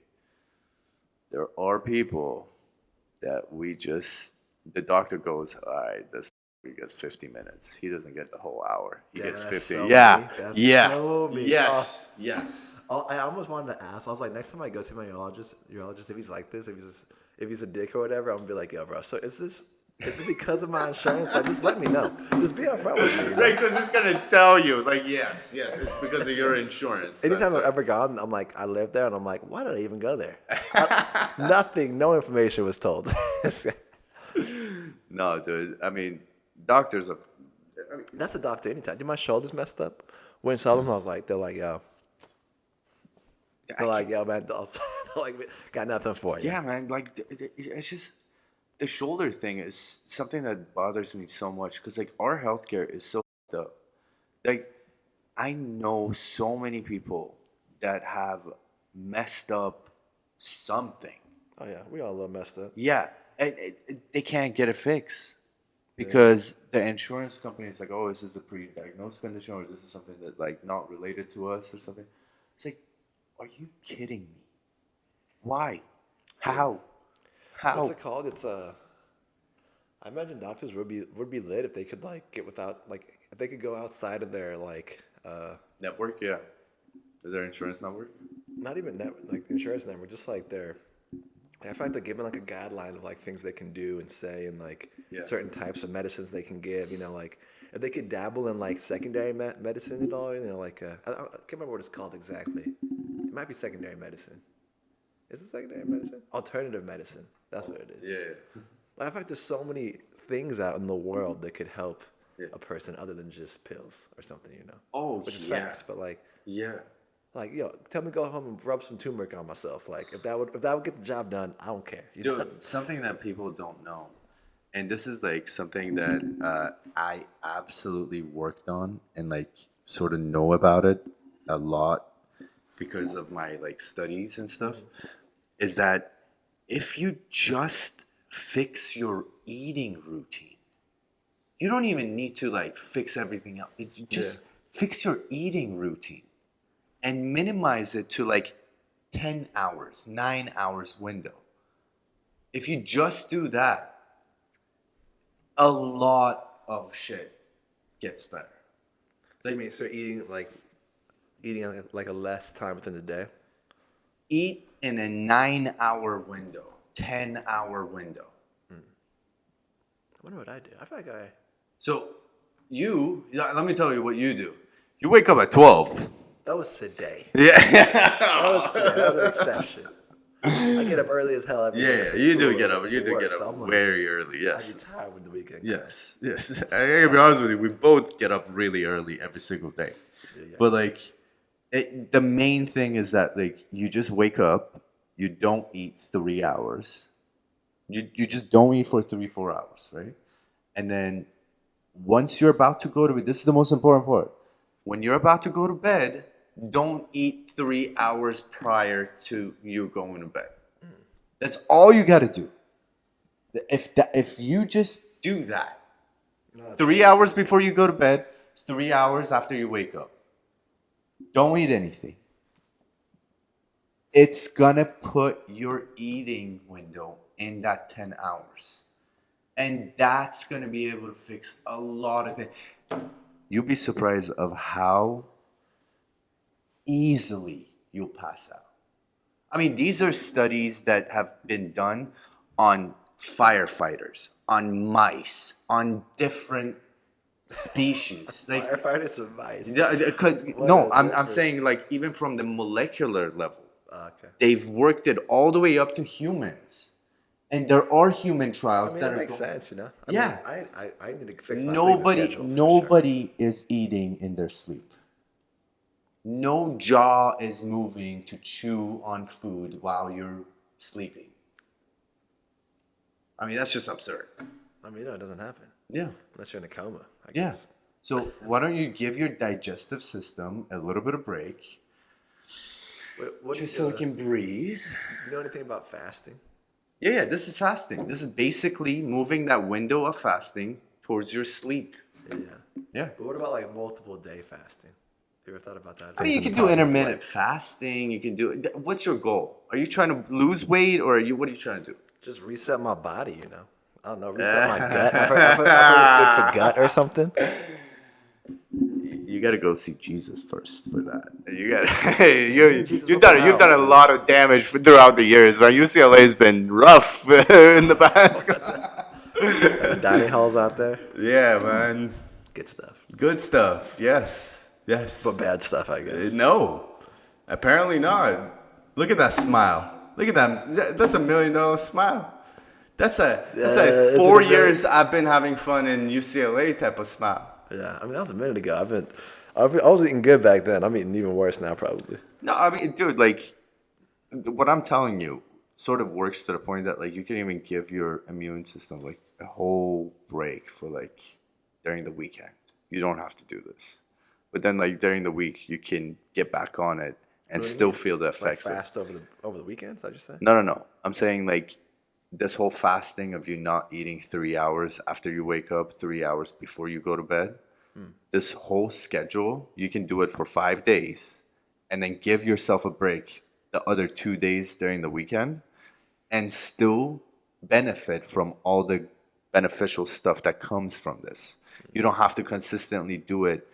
S2: there are people that the doctor goes, all right, this he gets 50 minutes. He doesn't get the whole hour. He gets 50.
S1: So
S2: Yeah.
S1: me. That's
S2: Yeah.
S1: so me.
S2: Yes. Yes.
S1: I almost wanted to ask. I was like, next time I go see my urologist, if he's like this, if he's a dick or whatever, I'm gonna be like, yo, bro. So is it because of my insurance? Like, just let me know. Just be upfront with me. You know?
S2: Because he's gonna tell you, like, yes, it's because of your insurance.
S1: Anytime I've ever gone, I'm like, I live there, and I'm like, why did I even go there? Nothing, no information was told.
S2: No, dude. I mean, doctors are.
S1: That's a doctor anytime. Dude, my shoulder's messed up. When I saw them, they're like, yo. They're like, yo, man, they're like, got nothing for you.
S2: Yeah, man. Like, it's just the shoulder thing is something that bothers me so much because, like, our healthcare is so f***ed up. Like, I know so many people that have messed up something.
S1: Oh yeah, we all a little messed up.
S2: Yeah, and they can't get it fixed because the insurance company is like, oh, this is a pre-diagnosed condition, or this is something that like not related to us or something. It's like, are you kidding me? Why? How?
S1: What's it called? It's I imagine doctors would be lit if they could like get without like if they could go outside of their like
S2: Network, yeah. Their insurance network.
S1: not even like insurance network, just like their. I feel like they're given like a guideline of like things they can do and say and like certain types of medicines they can give. You know, like if they could dabble in like secondary medicine at all. You know, like I can't remember what it's called exactly. It might be secondary medicine. Is it secondary medicine? Alternative medicine. That's what it is.
S2: Yeah.
S1: Like, I feel like there's so many things out in the world that could help a person other than just pills or something. You know.
S2: Oh,
S1: which is facts, but like.
S2: Yeah.
S1: Like, yo, tell me to go home and rub some turmeric on myself. Like, if that would get the job done, I don't care. You know?
S2: Dude, something that people don't know, and this is like something that I absolutely worked on and like sort of know about it a lot because of my like studies and stuff, is that if you just fix your eating routine, you don't even need to like fix everything else. You just fix your eating routine. And minimize it to like 10 hours, 9 hours window. If you just do that, a lot of shit gets better.
S1: So you mean eating like a less time within the day?
S2: Eat in a 9-hour window, 10-hour window.
S1: I wonder what I do. I feel like I.
S2: So let me tell you what you do. You wake up at 12.
S1: That was today.
S2: Yeah.
S1: That was an exception. I get up early as hell every day.
S2: Yeah, you do get up. You do get up very early. Yes.
S1: I get tired with the weekend.
S2: Yes. I gotta be honest with you. We both get up really early every single day. Yeah. But like, the main thing is that like you just wake up. You don't eat 3 hours. You just don't eat for 3-4 hours, right? And then once you're about to go to bed, this is the most important part. When you're about to go to bed, don't eat 3 hours prior to you going to bed. That's all you got to do. If you just do that, 3 hours before you go to bed, 3 hours after you wake up, don't eat anything. It's going to put your eating window in that 10 hours. And that's going to be able to fix a lot of things. You'll be surprised of how easily you'll pass out. I mean, these are studies that have been done on firefighters, on mice, on different species. Like,
S1: firefighters and mice.
S2: No, I'm saying like even from the molecular level.
S1: Okay.
S2: They've worked it all the way up to humans. And there are human trials that
S1: makes sense, you know. I need to fix my
S2: Nobody is eating in their sleep. No jaw is moving to chew on food while you're sleeping. I mean, that's just absurd.
S1: I mean, no, it doesn't happen.
S2: Yeah.
S1: Unless you're in a coma, I guess.
S2: So why don't you give your digestive system a little bit of break, just so it can breathe.
S1: You know anything about fasting?
S2: Yeah, this is fasting. This is basically moving that window of fasting towards your sleep. Yeah.
S1: But what about like multiple day fasting? You ever thought about that?
S2: I mean, you can do intermittent fasting. You can do. What's your goal? Are you trying to lose weight, or what are you trying to do?
S1: Just reset my body, you know. I don't know, reset my gut. I've heard it's good for gut or something.
S2: You got to go see Jesus first for that. You've done a lot of damage throughout the years, man. UCLA's been rough in the past.
S1: Dining halls out there.
S2: Yeah, man.
S1: Good stuff.
S2: Good stuff. Yes.
S1: But bad stuff, I guess.
S2: No, apparently not. Look at that smile. Look at that. That's $1 million smile. That's a 4 years I've been having fun in UCLA type of smile.
S1: Yeah, I mean that was a minute ago. I was eating good back then. I'm eating even worse now, probably.
S2: No, I mean, dude, like what I'm telling you sort of works to the point that like you can even give your immune system like a whole break for like during the weekend. You don't have to do this, but then like during the week you can get back on it and still feel the effects.
S1: Like fast over the weekends, I just say.
S2: No. I'm saying like this whole fasting of you not eating 3 hours after you wake up, 3 hours before you go to bed. This whole schedule, you can do it for 5 days and then give yourself a break the other 2 days during the weekend and still benefit from all the beneficial stuff that comes from this. You don't have to consistently do it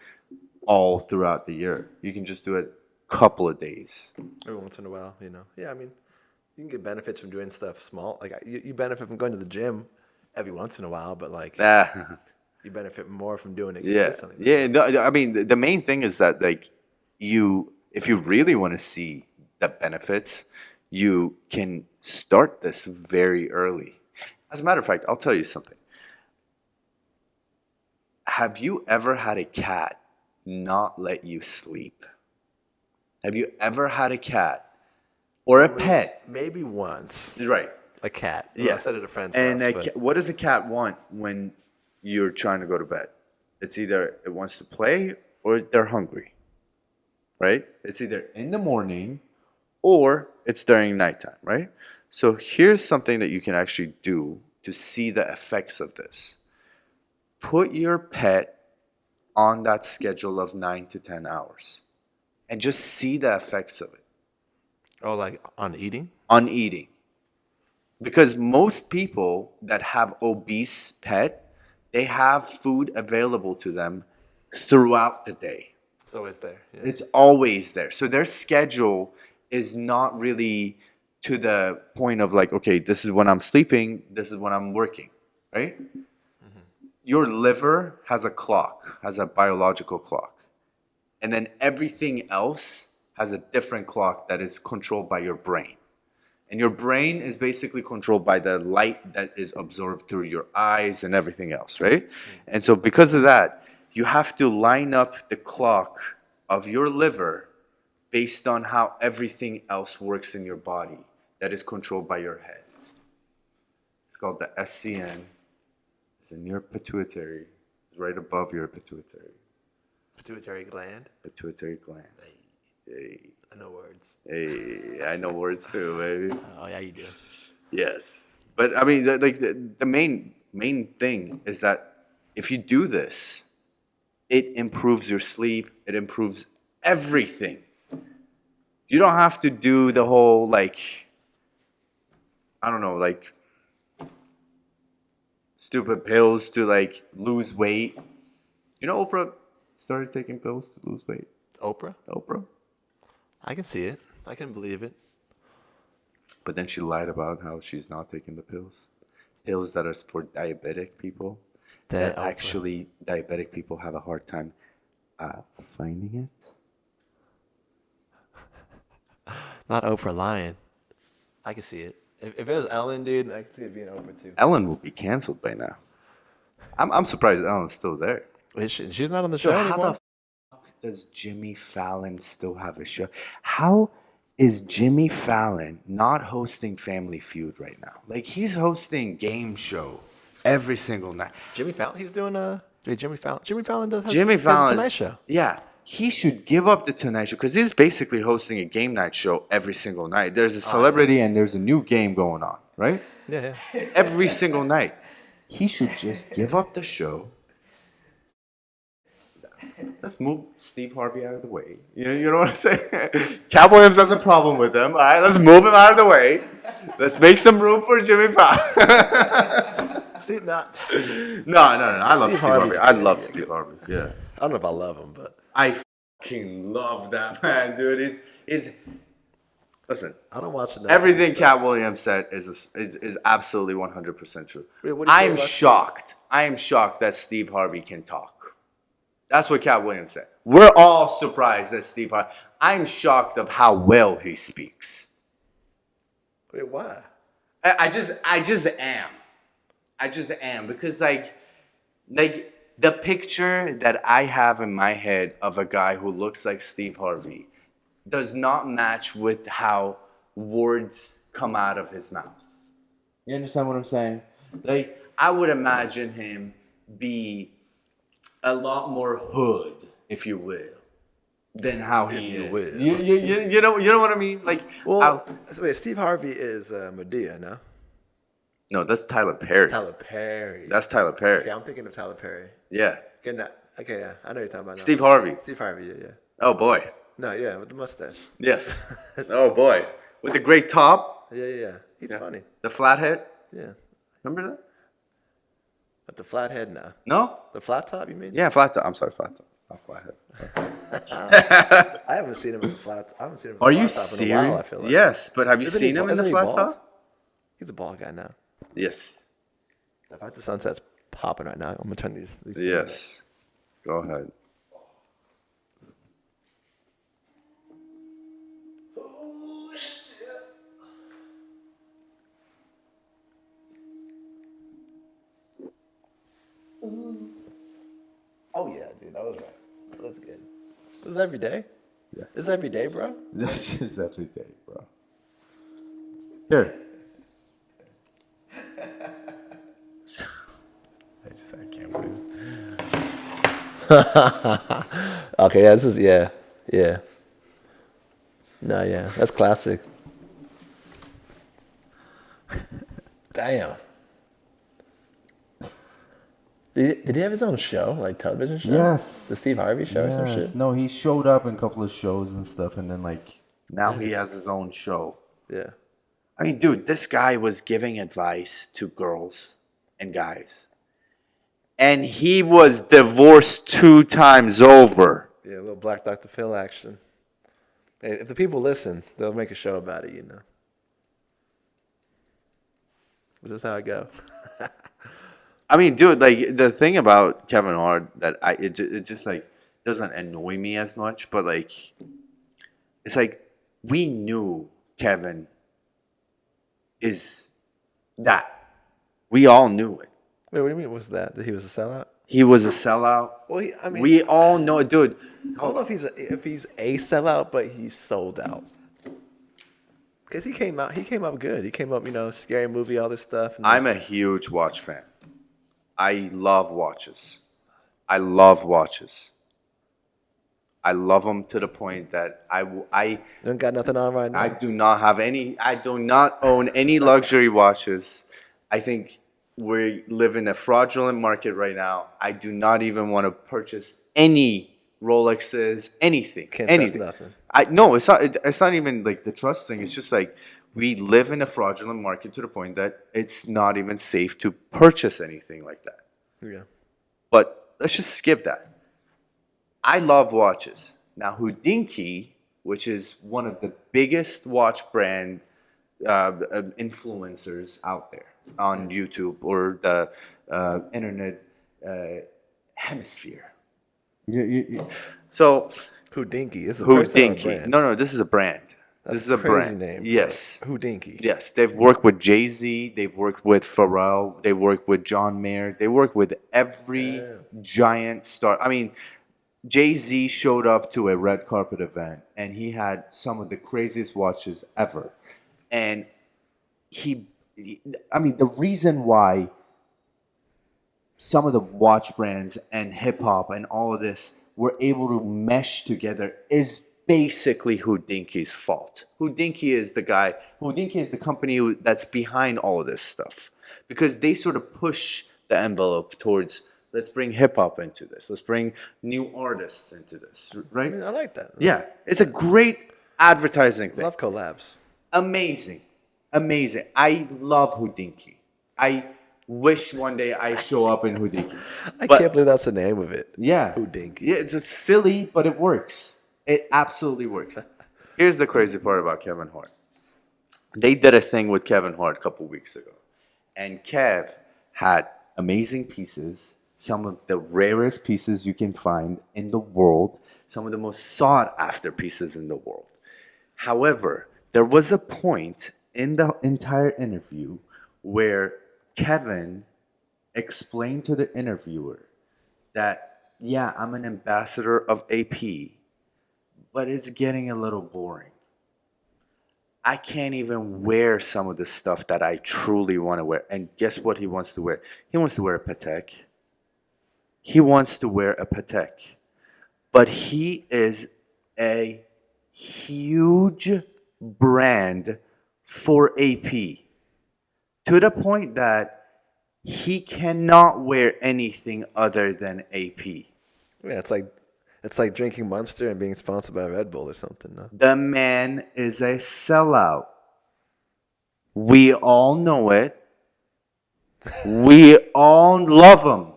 S2: all throughout the year. You can just do it a couple of days.
S1: Every once in a while, you know. Yeah, I mean, you can get benefits from doing stuff small. Like you benefit from going to the gym every once in a while, but like you benefit more from doing it consistently.
S2: Yeah. No, I mean, the main thing is that like if you really want to see the benefits, you can start this very early. As a matter of fact, I'll tell you something. Have you ever had a cat not let you sleep? Have you ever had a cat or a pet?
S1: Maybe once.
S2: Right.
S1: A cat.
S2: Yeah.
S1: I said it at a friend's
S2: And
S1: house.
S2: what does a cat want when you're trying to go to bed? It's either it wants to play or they're hungry. Right? It's either in the morning or it's during nighttime, right? So here's something that you can actually do to see the effects of this. Put your pet on that schedule of 9 to 10 hours and just see the effects of it.
S1: Oh, like on eating?
S2: On eating. Because most people that have obese pet, they have food available to them throughout the day.
S1: It's always there. Yeah.
S2: It's always there. So their schedule is not really to the point of like, okay, this is when I'm sleeping, this is when I'm working, right? Mm-hmm. Your liver has a clock, has a biological clock. And then everything else has a different clock that is controlled by your brain. And your brain is basically controlled by the light that is absorbed through your eyes and everything else, right? Mm-hmm. And so because of that, you have to line up the clock of your liver based on how everything else works in your body that is controlled by your head. It's called the SCN. It's in your pituitary. It's right above your pituitary.
S1: Pituitary gland?
S2: Pituitary gland. Hey.
S1: I know words.
S2: Hey, I know words too, baby.
S1: Oh, yeah, you do.
S2: Yes. But I mean, the main thing is that if you do this, it improves your sleep. It improves everything. You don't have to do the whole, like, I don't know, like, stupid pills to, like, lose weight. You know, Oprah started taking pills to lose weight.
S1: Oprah?
S2: Oprah.
S1: I can see it. I can believe it.
S2: But then she lied about how she's not taking the pills. Pills that are for diabetic people. That actually diabetic people have a hard time finding it.
S1: Not Oprah lying. I can see it. If it was Ellen, dude, I could see it being Oprah too.
S2: Ellen will be canceled by now. I'm surprised Ellen's still there.
S1: She's not on the show anymore.
S2: How the fuck does Jimmy Fallon still have a show? How is Jimmy Fallon not hosting Family Feud right now? Like, he's hosting game show every single night.
S1: Jimmy Fallon? He's doing Jimmy Fallon. Jimmy Fallon does.
S2: Jimmy Fallon.
S1: Tonight Show.
S2: Yeah. He should give up the Tonight Show because he's basically hosting a game night show every single night. There's a celebrity and there's a new game going on, right?
S1: Yeah.
S2: Every single night. He should just give up the show. Let's move Steve Harvey out of the way. You know what I'm saying? Katt Williams has a problem with him. All right, let's move him out of the way. Let's make some room for Jimmy Fallon.
S1: Steve, not.
S2: No. I love Steve Harvey. I love Steve Harvey. Yeah.
S1: I don't know if I love him, but
S2: I fucking love that man, dude. He's listen.
S1: I don't watch enough.
S2: Everything Katt Williams said is absolutely 100% true.
S1: Wait,
S2: I'm shocked. I am shocked that Steve Harvey can talk. That's what Katt Williams said. We're all surprised that Steve Harvey. I'm shocked of how well he speaks.
S1: Wait, why?
S2: I just am. I just am because like the picture that I have in my head of a guy who looks like Steve Harvey does not match with how words come out of his mouth. You understand what I'm saying? Like, I would imagine him be a lot more hood, if you will, than how he is. You know what I mean? Like,
S1: well, wait, Steve Harvey is Medea, no?
S2: No, that's Tyler Perry.
S1: Tyler Perry.
S2: That's Tyler Perry.
S1: Okay, I'm thinking of Tyler Perry.
S2: Yeah.
S1: Okay, yeah. I know you're talking about now.
S2: Steve Harvey.
S1: Steve Harvey, yeah.
S2: Oh, boy.
S1: No, yeah, with the mustache.
S2: Yes. Oh, boy. With the great top.
S1: Yeah. He's funny.
S2: The flat head.
S1: Yeah.
S2: Remember that?
S1: With the flat head now.
S2: No?
S1: The flat top, you mean?
S2: Yeah, flat top. I'm sorry, flat top. Not flat head.
S1: I haven't seen him with a flat. I haven't seen him with
S2: Are
S1: a
S2: you
S1: flat top in a
S2: serious?
S1: while. I feel like.
S2: Yes, but have you seen him in the
S1: isn't he
S2: flat
S1: bald?
S2: top?
S1: He's a bald guy now.
S2: Yes.
S1: In fact, the sunset's popping right now. I'm gonna turn these.
S2: Yes. Go ahead.
S1: Oh yeah, dude, that was right. That's good. This is every day.
S2: Yes.
S1: This is every day, bro.
S2: This is every day, bro. Here. I can't wait.
S1: Okay, yeah, this is yeah. No, yeah, that's classic. Damn. Did he have his own show, like television show?
S3: Yes.
S1: The Steve Harvey show or some shit?
S3: No, he showed up in a couple of shows and stuff, and then like
S2: Now he has his own show.
S1: Yeah.
S2: I mean, dude, this guy was giving advice to girls and guys. And he was divorced 2 times over.
S1: Yeah, a little Black Dr. Phil action. Hey, if the people listen, they'll make a show about it, you know. This is how I go.
S2: I mean, dude, like the thing about Kevin Hart that it just like doesn't annoy me as much, but like it's like we knew Kevin is that. We all knew it.
S1: Wait, what do you mean? Was that he was a sellout?
S2: He was a sellout.
S1: Well, I mean,
S2: We all know it, dude.
S1: I don't know if he's a sellout, but he's sold out. Cause he came out good. He came up, Scary Movie, all this stuff. And
S2: I'm a huge watch fan. I love watches. I love them to the point that I
S1: don't got nothing on right now.
S2: I do not have any. I do not own any luxury watches. I think we live in a fraudulent market right now. I do not even want to purchase any Rolexes, anything.
S1: Can't
S2: anything.
S1: trust nothing.
S2: No, it's not. It's not even like the trust thing. It's just like we live in a fraudulent market to the point that it's not even safe to purchase anything like that.
S1: Yeah.
S2: But let's just skip that. I love watches. Now, Houdinki, which is one of the biggest watch brand influencers out there on YouTube or the internet hemisphere. So,
S1: Houdinki. Is
S2: Houdinki. No, this is a brand. This is a
S1: crazy
S2: brand.
S1: name.
S2: Yes.
S1: Houdinki.
S2: Yes, they've worked with Jay-Z, they've worked with Pharrell, they worked with John Mayer, they work with every giant star. I mean, Jay-Z showed up to a red carpet event and he had some of the craziest watches ever. And the reason why some of the watch brands and hip hop and all of this were able to mesh together is basically Houdinki's fault. Houdinki is the company that's behind all of this stuff. Because they sort of push the envelope towards, let's bring hip hop into this. Let's bring new artists into this, right?
S1: I like that.
S2: Yeah, it's a great advertising thing.
S1: Love collabs.
S2: Amazing. I love Houdinki. I wish one day I show up in Houdinki.
S1: I can't believe that's the name of it.
S2: Yeah.
S1: Houdinki.
S2: Yeah, it's silly, but it works. It absolutely works. Here's the crazy part about Kevin Hart. They did a thing with Kevin Hart a couple weeks ago. And Kev had amazing pieces, some of the rarest pieces you can find in the world, some of the most sought after pieces in the world. However, there was a point in the entire interview where Kevin explained to the interviewer that, yeah, I'm an ambassador of AP, but it's getting a little boring. I can't even wear some of the stuff that I truly want to wear. And guess what he wants to wear? He wants to wear a Patek. But he is a huge brand for AP to the point that he cannot wear anything other than AP.
S1: Yeah, it's like drinking Monster and being sponsored by Red Bull or something. No?
S2: The man is a sellout. We all know it. We all love him.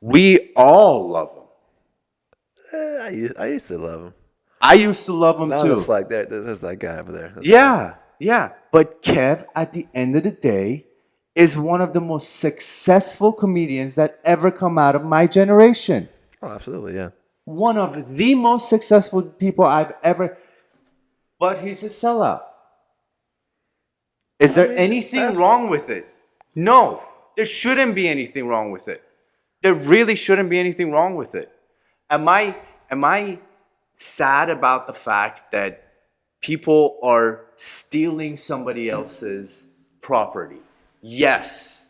S2: We all love him.
S1: I used to love him.
S2: I used to love him
S1: Now
S2: too.
S1: it's like there's that guy over there. That's
S2: Yeah. But Kev, at the end of the day, is one of the most successful comedians that ever come out of my generation.
S1: Oh, absolutely, yeah.
S2: One of the most successful people I've ever. But he's a sellout. Is there anything wrong with it? No, there shouldn't be anything wrong with it. There really shouldn't be anything wrong with it. Am I sad about the fact that people are stealing somebody else's property? Yes.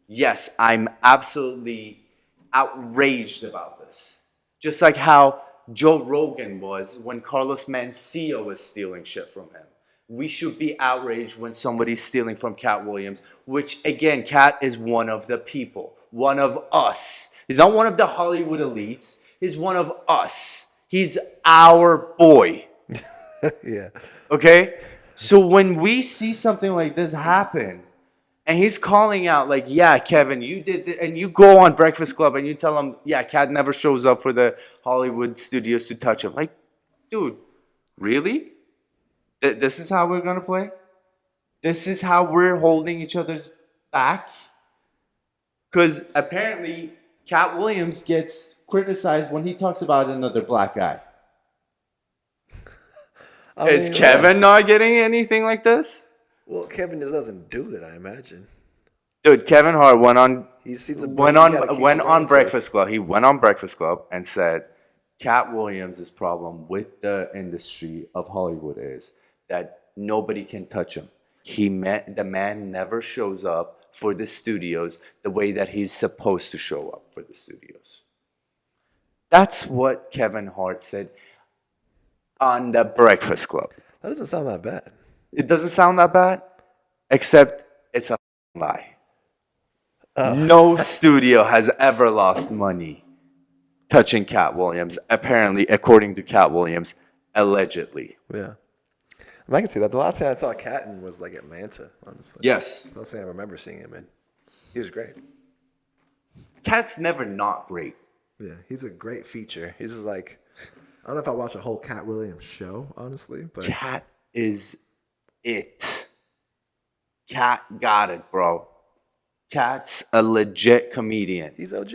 S2: Yes, I'm absolutely outraged about this. Just like how Joe Rogan was when Carlos Mencia was stealing shit from him. We should be outraged when somebody's stealing from Katt Williams, which, again, Katt is one of the people, one of us. He's not one of the Hollywood elites. He's one of us. He's our boy.
S1: Yeah.
S2: Okay? So when we see something like this happen, and he's calling out like, yeah, Kevin, you did this, and you go on Breakfast Club and you tell him, yeah, Katt never shows up for the Hollywood studios to touch him. Like, dude, really? This is how we're going to play? This is how we're holding each other's back? Because apparently Katt Williams gets criticized when he talks about another black guy. Is Kevin not getting anything like this?
S1: Well, Kevin just doesn't do it, I imagine.
S2: Dude, Kevin Hart went on
S1: Breakfast
S2: Club. He went on Breakfast Club and said Katt Williams' problem with the industry of Hollywood is that nobody can touch him. The man never shows up for the studios the way that he's supposed to show up for the studios. That's what Kevin Hart said on the Breakfast Club.
S1: That doesn't sound that bad.
S2: It doesn't sound that bad, except it's a lie. No studio has ever lost money touching Katt Williams, apparently, according to Katt Williams, allegedly.
S1: Yeah. I can see that. The last time I saw Katt in was like Atlanta, honestly.
S2: Yes.
S1: The last thing I remember seeing him in. He was great.
S2: Katt's never not great.
S1: Yeah, he's a great feature. He's just like, I don't know if I watch a whole Katt Williams show, honestly, but
S2: Katt is it. Katt got it, bro. Katt's a legit comedian.
S1: he's OG.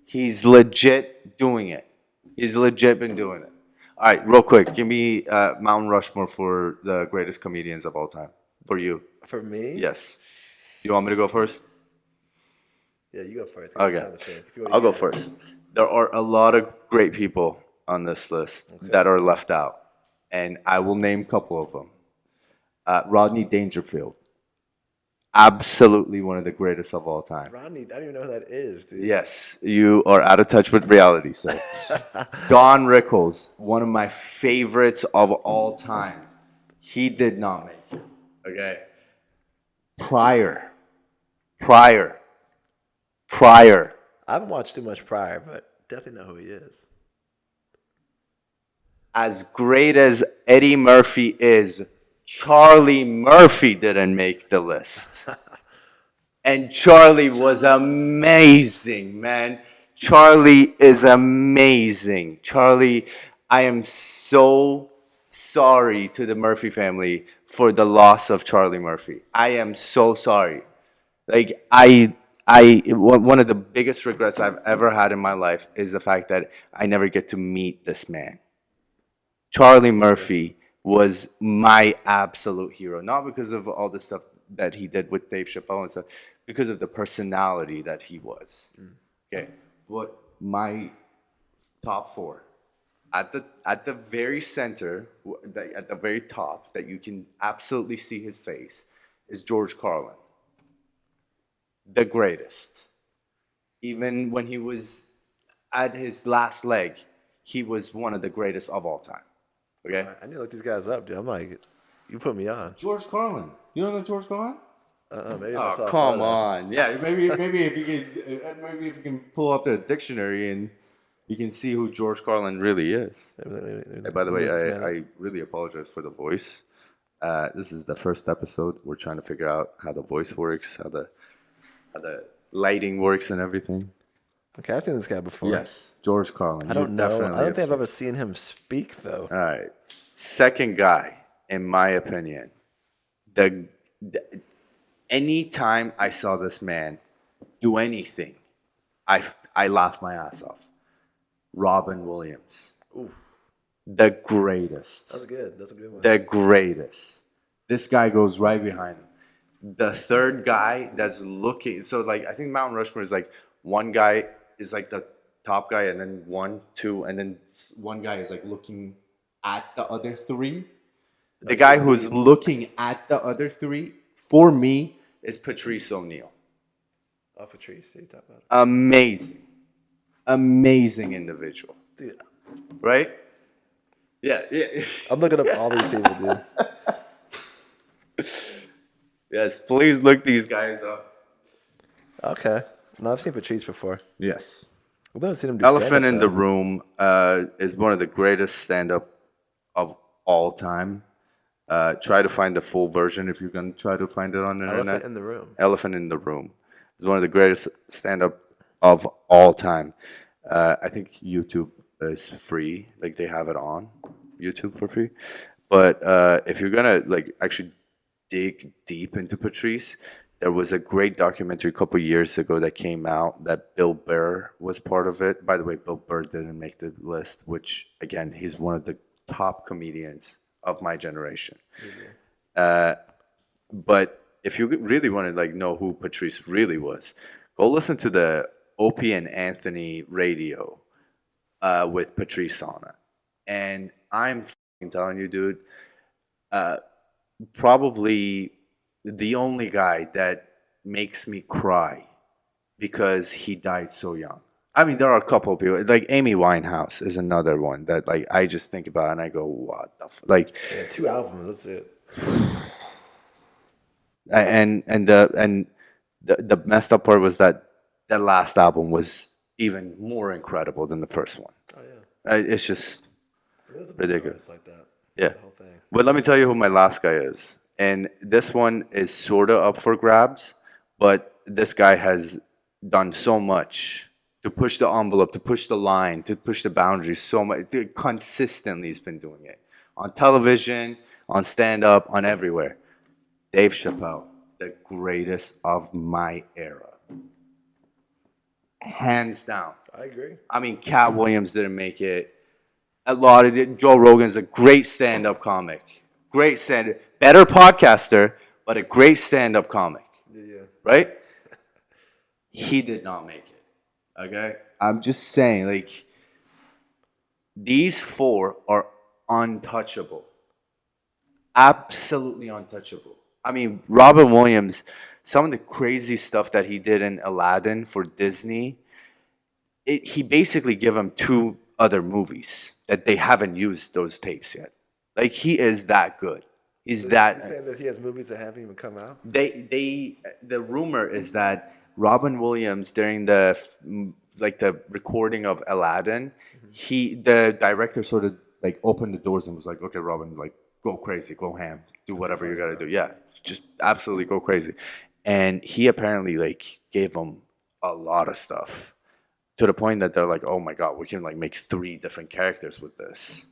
S2: He's legit doing it. He's legit been doing it. All right, real quick, give me Mount Rushmore for the greatest comedians of all time. For you.
S1: For me?
S2: Yes. You want me to go first?
S1: Yeah, you go first.
S2: Okay. I'll go first. There are a lot of great people on this list that are left out. And I will name a couple of them. Rodney Dangerfield. Absolutely one of the greatest of all time.
S1: Rodney, I don't even know who that is, dude.
S2: Yes, you are out of touch with reality, sir. Don Rickles, one of my favorites of all time. He did not make it. Okay. Pryor.
S1: I haven't watched too much Pryor, but definitely know who he is.
S2: As great as Eddie Murphy is, Charlie Murphy didn't make the list. And Charlie was amazing, man. Charlie is amazing. Charlie, I am so sorry to the Murphy family for the loss of Charlie Murphy. I am so sorry. Like, one of the biggest regrets I've ever had in my life is the fact that I never get to meet this man. Charlie Murphy was my absolute hero, not because of all the stuff that he did with Dave Chappelle and stuff, because of the personality that he was. Okay, but my top four, at the very center, at the very top, that you can absolutely see his face, is George Carlin, the greatest. Even when he was at his last leg, he was one of the greatest of all time. Okay?
S1: I need to look these guys up, dude. I'm like, you put me on.
S2: George Carlin. You don't know George Carlin?
S1: Maybe if I saw
S2: Come on. Yeah, maybe if you can pull up the dictionary and you can see who George Carlin really is. Hey, by the way, I really apologize for the voice. This is the first episode. We're trying to figure out how the voice works, how the how the lighting works and everything.
S1: Okay, I've seen this guy before.
S2: Yes, George Carlin.
S1: I don't know. I don't think I've ever seen him speak though.
S2: All right. Second guy, in my opinion, the anytime I saw this man do anything, I laughed my ass off. Robin Williams.
S1: Oof.
S2: The greatest.
S1: That's good. That's a good one.
S2: The greatest. This guy goes right behind him. The third guy that's looking, so like I think Mount Rushmore is like one guy is like the top guy, and then 1, 2, and then one guy is like looking at the other three. The guy who's looking at the other three, for me, is Patrice O'Neal.
S1: Oh, Patrice, you talk about it.
S2: Amazing individual.
S1: Dude,
S2: right? Yeah.
S1: I'm looking up all these people, dude.
S2: Yes, please look these guys up.
S1: Okay. No, I've seen Patrice before.
S2: Yes.
S1: I've never seen him do
S2: Elephant
S1: stand-up,
S2: in the Room is one of the greatest stand-up of all time. Try to find the full version if you can try to find it on the internet.
S1: Elephant in the Room.
S2: Elephant in the Room is one of the greatest stand-up of all time. I think YouTube is free, like they have it on YouTube for free. But if you're gonna like actually dig deep into Patrice, there was a great documentary a couple years ago that came out that Bill Burr was part of it. By the way, Bill Burr didn't make the list, which again, he's one of the top comedians of my generation. But if you really want to like know who Patrice really was, go listen to the Opie and Anthony radio with Patrice on it. And I'm fucking telling you, dude, probably the only guy that makes me cry because he died so young. I mean, there are a couple of people, like Amy Winehouse is another one that like I just think about and I go, what the like?
S1: Yeah, 2 albums. That's it.
S2: And the messed up part was that the last album was even more incredible than the first one.
S1: Oh yeah.
S2: It's just ridiculous.
S1: Like that.
S2: Yeah.
S1: The whole thing.
S2: But let me tell you who my last guy is. And this one is sort of up for grabs, but this guy has done so much to push the envelope, to push the line, to push the boundaries so much. Consistently he's been doing it. On television, on stand-up, on everywhere. Dave Chappelle, the greatest of my era. Hands down.
S1: I agree.
S2: I mean, Katt Williams didn't make it. A lot of it. Joe Rogan's a great stand-up comic. Great stand-up. Better podcaster, but a great stand-up comic.
S1: Yeah.
S2: Right? He did not make it. Okay? I'm just saying, like, these four are untouchable. Absolutely untouchable. I mean, Robin Williams, some of the crazy stuff that he did in Aladdin for Disney, he basically gave him 2 other movies that they haven't used those tapes yet. Like, he is that good. He's that.
S1: You're saying that he has movies that haven't even come out?
S2: The rumor is that Robin Williams, during the recording of Aladdin, the director sort of like opened the doors and was like, okay, Robin, like, go crazy, go ham, do whatever you got to do. Yeah, just absolutely go crazy. And he apparently like gave him a lot of stuff to the point that they're like, oh my God, we can like make 3 different characters with this.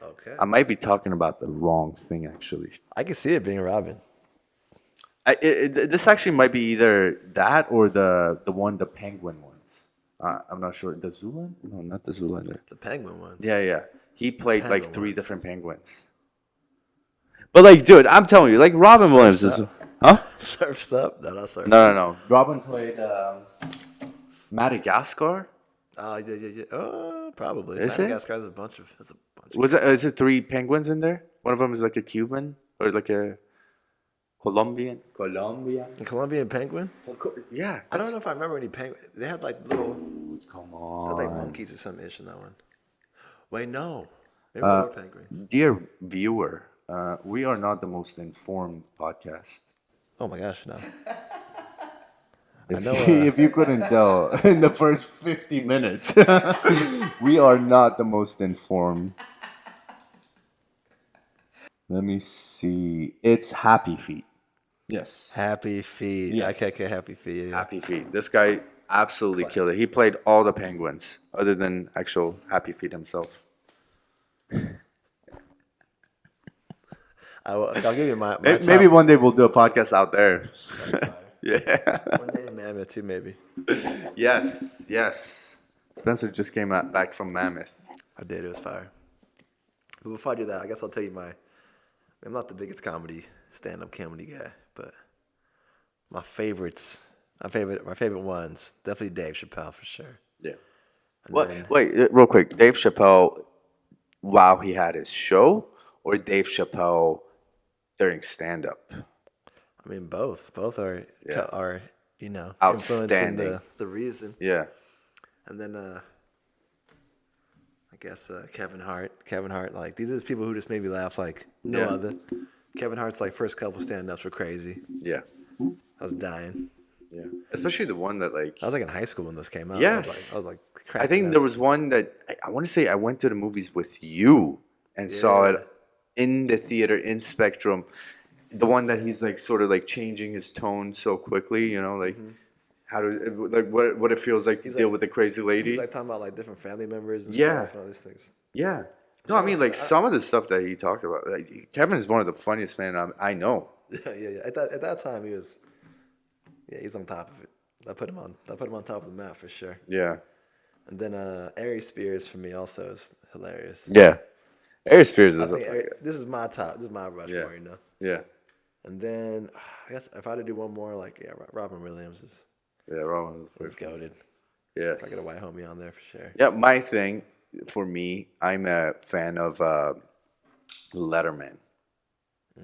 S1: Okay.
S2: I might be talking about the wrong thing, actually.
S1: I can see it being Robin.
S2: This actually might be either that or the penguin ones. I'm not sure. The Zoolander? No, not the Zoolander.
S1: The penguin ones.
S2: Yeah. He played like
S1: Penguin
S2: 3
S1: ones.
S2: different penguins. But like, dude, I'm telling you, like Robin Williams is, huh?
S1: Surf's Up? No, not Surf's Up.
S2: No. Robin played Madagascar.
S1: Oh, yeah. Oh, probably.
S2: Is it?
S1: Madagascar has a bunch of.
S2: Is it 3 penguins in there? One of them is like a Cuban or like a Colombian.
S1: The Colombian penguin?
S2: Yeah.
S1: I don't know if I remember any penguins. They had like little.
S2: Come
S1: They
S2: on.
S1: had like monkeys or some ish in that one. Wait, no. Maybe more penguins.
S2: Dear viewer, we are not the most informed podcast.
S1: Oh my gosh, no.
S3: If you couldn't tell in the first 50 minutes, we are not the most informed. Let me see. It's Happy Feet. Yes.
S1: Happy Feet.
S3: Yes.
S1: IKK Happy Feet. Yeah.
S2: Happy Feet. This guy absolutely killed it. He played all the penguins, other than actual Happy Feet himself.
S1: I'll give you my
S2: Maybe one day we'll do a podcast out there.
S1: yeah. One day in Mammoth too, maybe.
S2: Yes, yes. Spencer just came back from Mammoth.
S1: I did. It was fire. But before I do that, I guess I'll tell you I'm not the biggest stand-up comedy guy, but my favorite ones, definitely Dave Chappelle for sure.
S2: Yeah.
S1: And
S2: Wait, real quick. Dave Chappelle, while he had his show, or Dave Chappelle during stand-up?
S1: I mean, both. Both are
S2: Outstanding.
S1: influencing the reason.
S2: Yeah.
S1: And then I guess Kevin Hart, like these are people who just made me laugh like no
S2: Yeah.
S1: other. Kevin Hart's like first couple stand-ups were crazy.
S2: Yeah.
S1: I was dying.
S2: Yeah. Especially the one that like.
S1: I was like in high school when this came out.
S2: Yes.
S1: I was like
S2: I
S1: cracking
S2: think
S1: up.
S2: there was one that I want to say I went to the movies with you and saw it in the theater in Spectrum. The one that he's like sort of like changing his tone so quickly, you know, like how to like what it feels like to deal with a crazy lady.
S1: He's like talking about like different family members and
S2: Yeah.
S1: stuff and all these things.
S2: Yeah. No, I mean like some of the stuff that he talked about. Like, Kevin is one of the funniest men I know.
S1: Yeah. At that time, he's on top of it. I put him on top of the map for sure.
S2: Yeah.
S1: And then Ari Spears for me also is hilarious.
S2: Yeah. Ari Spears is
S1: This is my top. This is my Rushmore, you know.
S2: Yeah.
S1: And then I guess if I had to do one more, like Robin Williams is
S2: Robin is
S1: goated.
S2: Yes.
S1: I got a white homie on there for sure.
S2: Yeah, my thing for me, I'm a fan of Letterman,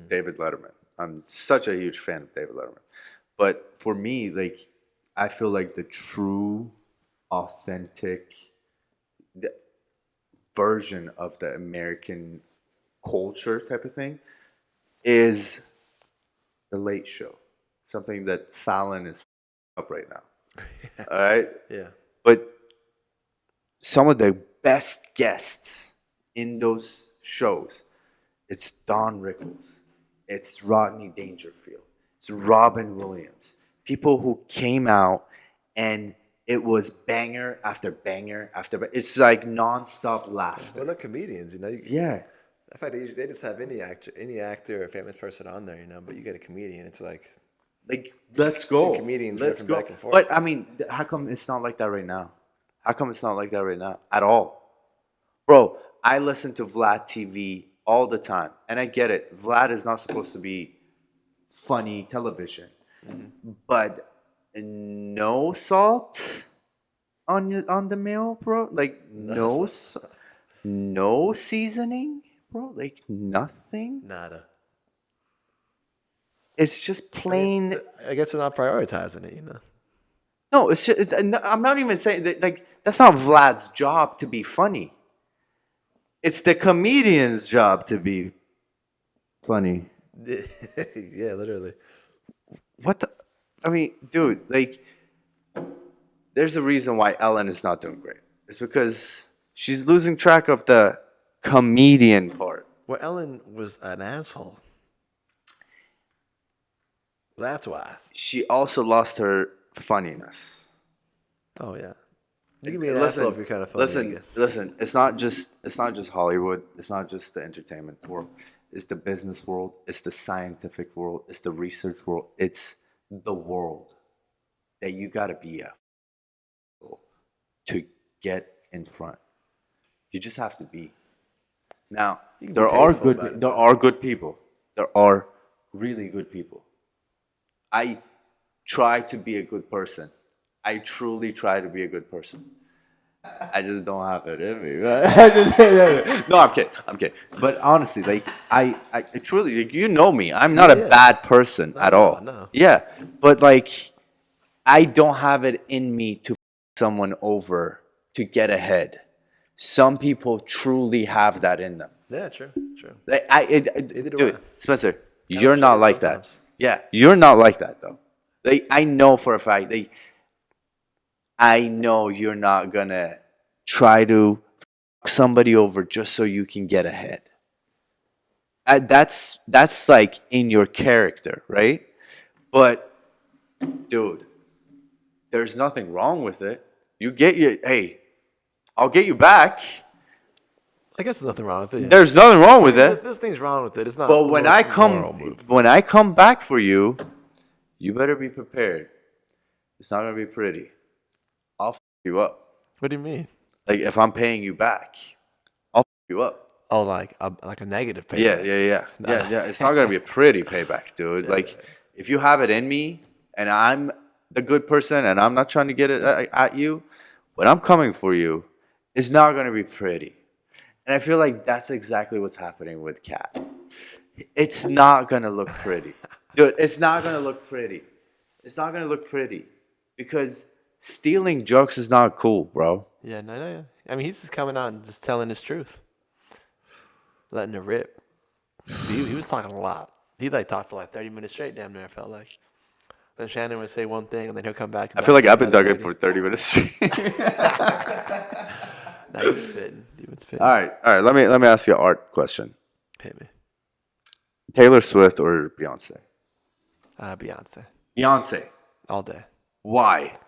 S2: David Letterman. I'm such a huge fan of David Letterman. But for me, like, I feel like the true, authentic version of the American culture type of thing is The Late Show. Something that Fallon is up right now. All right?
S1: Yeah.
S2: But some of the best guests in those shows, it's Don Rickles, it's Rodney Dangerfield, it's Robin Williams. People who came out and it was banger after banger after banger. It's like nonstop laughter.
S1: Well, they're comedians, you know.
S2: Yeah.
S1: In fact, they just have any actor or famous person on there, you know. But you get a comedian, it's like
S2: Let's go.
S1: two comedians
S2: Let's
S1: riffing
S2: go.
S1: back and forth.
S2: But I mean, how come it's not like that right now? How come it's not like that right now at all? Bro, I listen to Vlad TV all the time, and I get it. Vlad is not supposed to be funny television, but no salt on the meal, bro. Like no seasoning, bro. Like nothing.
S1: nada.
S2: It's just plain.
S1: I guess they're not prioritizing it, you know.
S2: No, it's just. I'm not even saying that. Like that's not Vlad's job to be funny. It's the comedian's job to be funny.
S1: Yeah, literally.
S2: What the? I mean, dude, like, there's a reason why Ellen is not doing great. It's because she's losing track of the comedian part.
S1: Well, Ellen was an asshole. That's why.
S2: She also lost her funniness.
S1: Oh yeah. You can be an asshole if you're kind of funny. I guess.
S2: Listen. It's not just Hollywood. It's not just the entertainment world. It's the business world. It's the scientific world. It's the research world. It's the world that you gotta be a to get in front. You just have to be. Now there are good people. There are really good people. I try to be a good person. I truly try to be a good person. I just don't have it in me. No, I'm kidding. But honestly, like I truly, like, you know me. I'm not a bad person at all.
S1: No.
S2: Yeah, but like I don't have it in me to someone over to get ahead. Some people truly have that in them.
S1: Yeah, true.
S2: Like,
S1: do
S2: dude,
S1: I.
S2: Spencer, you're not like
S1: sometimes.
S2: that. Yeah, you're not like that though. Like I know for a fact. I know you're not gonna try to f somebody over just so you can get ahead. That's like in your character, right? But, dude, there's nothing wrong with it. Hey, I'll get you back.
S1: I guess there's nothing wrong with it. Yeah.
S2: There's nothing wrong with it.
S1: There's things wrong with it. It's not.
S2: But
S1: the
S2: when
S1: most moral move.
S2: I come back for you, you better be prepared. It's not gonna be pretty. I'll f you up.
S1: What do you mean?
S2: Like if I'm paying you back, I'll f you up.
S1: Oh, like a negative payback.
S2: Yeah. It's not gonna be a pretty payback, dude. Like if you have it in me, and I'm the good person, and I'm not trying to get it at you, when I'm coming for you, it's not gonna be pretty. And I feel like that's exactly what's happening with Katt. It's not gonna look pretty, dude. It's not gonna look pretty. It's not gonna look pretty because stealing jokes is not cool, bro.
S1: Yeah, no. I mean, he's just coming out and just telling his truth, letting it rip. He was talking a lot. He talked for 30 minutes straight, damn near. I felt like. Then Shannon would say one thing, and then he'll come back.
S2: I feel like I've been talking for 30 minutes straight.
S1: Nah, he was spitting.
S2: All right. Let me ask you an art question.
S1: Hit me.
S2: Taylor Swift or Beyonce?
S1: Beyonce.
S2: Beyonce.
S1: All day.
S2: Why?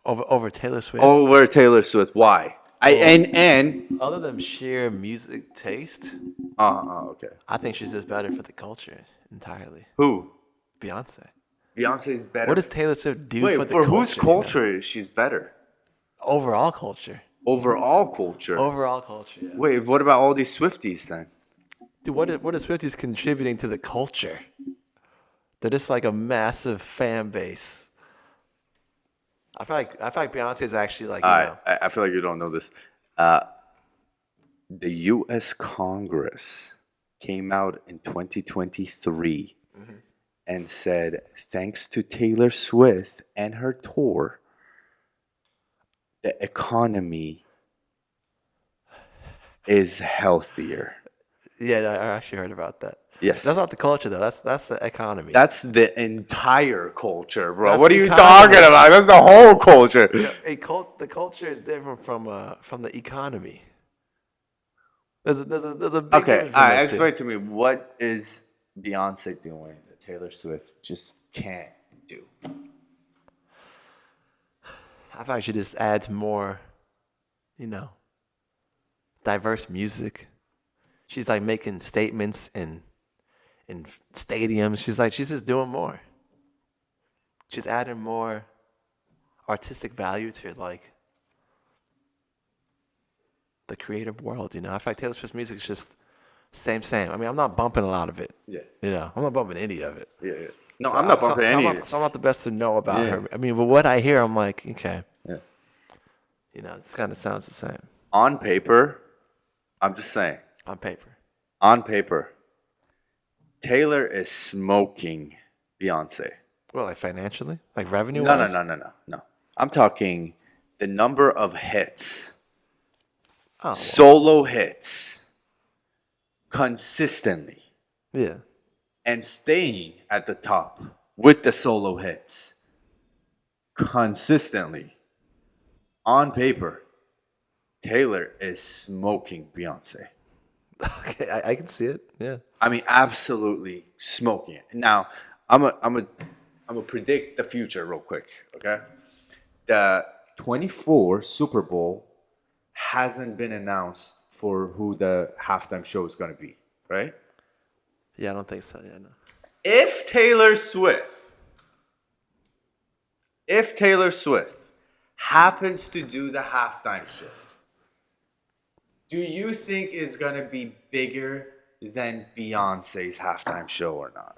S1: Over Taylor Swift.
S2: Over Taylor Swift. Why? And
S1: other than sheer music taste.
S2: Okay.
S1: I think she's just better for the culture entirely.
S2: Who?
S1: Beyonce.
S2: Beyonce's better.
S1: What does Taylor Swift do for the culture?
S2: Wait, for whose culture is she's better?
S1: Overall culture.
S2: Overall culture.
S1: Overall culture. Yeah.
S2: Wait, what about all these Swifties then?
S1: Dude, what are Swifties contributing to the culture? They're just like a massive fan base. I feel like Beyonce is actually like.
S2: I feel like you don't know this. The U.S. Congress came out in 2023 and said, thanks to Taylor Swift and her tour, the economy is healthier.
S1: Yeah, I actually heard about that.
S2: Yes.
S1: That's not the culture, though. That's the economy.
S2: That's the entire culture, bro.
S1: That's
S2: what are
S1: the
S2: you
S1: economy.
S2: talking about? That's the whole culture.
S1: The culture is different from the economy. There's a big
S2: Okay,
S1: difference from those two.
S2: explain to me, what is Beyonce doing that Taylor Swift just can't do?
S1: I feel like she just adds more, diverse music. She's like making statements in stadiums. She's just doing more. She's adding more artistic value to the creative world. I feel like Taylor Swift's music is just same. I mean, I'm not bumping a lot of it.
S2: Yeah.
S1: I'm not bumping any of it.
S2: Yeah. No, I'm not bumping any of it.
S1: So I'm not the best to know about her. I mean, but what I hear, I'm like, okay.
S2: Yeah.
S1: This kind of sounds the same.
S2: On paper, I'm just saying.
S1: On paper.
S2: Taylor is smoking Beyonce.
S1: Well, like financially? Like revenue?
S2: No. I'm talking the number of hits.
S1: Oh,
S2: Solo hits. Consistently.
S1: Yeah.
S2: And staying at the top with the solo hits. Consistently. On paper, Taylor is smoking Beyonce.
S1: Okay, I can see it. Yeah.
S2: I mean, absolutely smoking it. Now, I'm a predict the future real quick. Okay, the 24 Super Bowl hasn't been announced for who the halftime show is going to be, right?
S1: Yeah, I don't think so. Yeah, no.
S2: If Taylor Swift happens to do the halftime show, do you think it's going to be bigger than Beyonce's halftime show or not?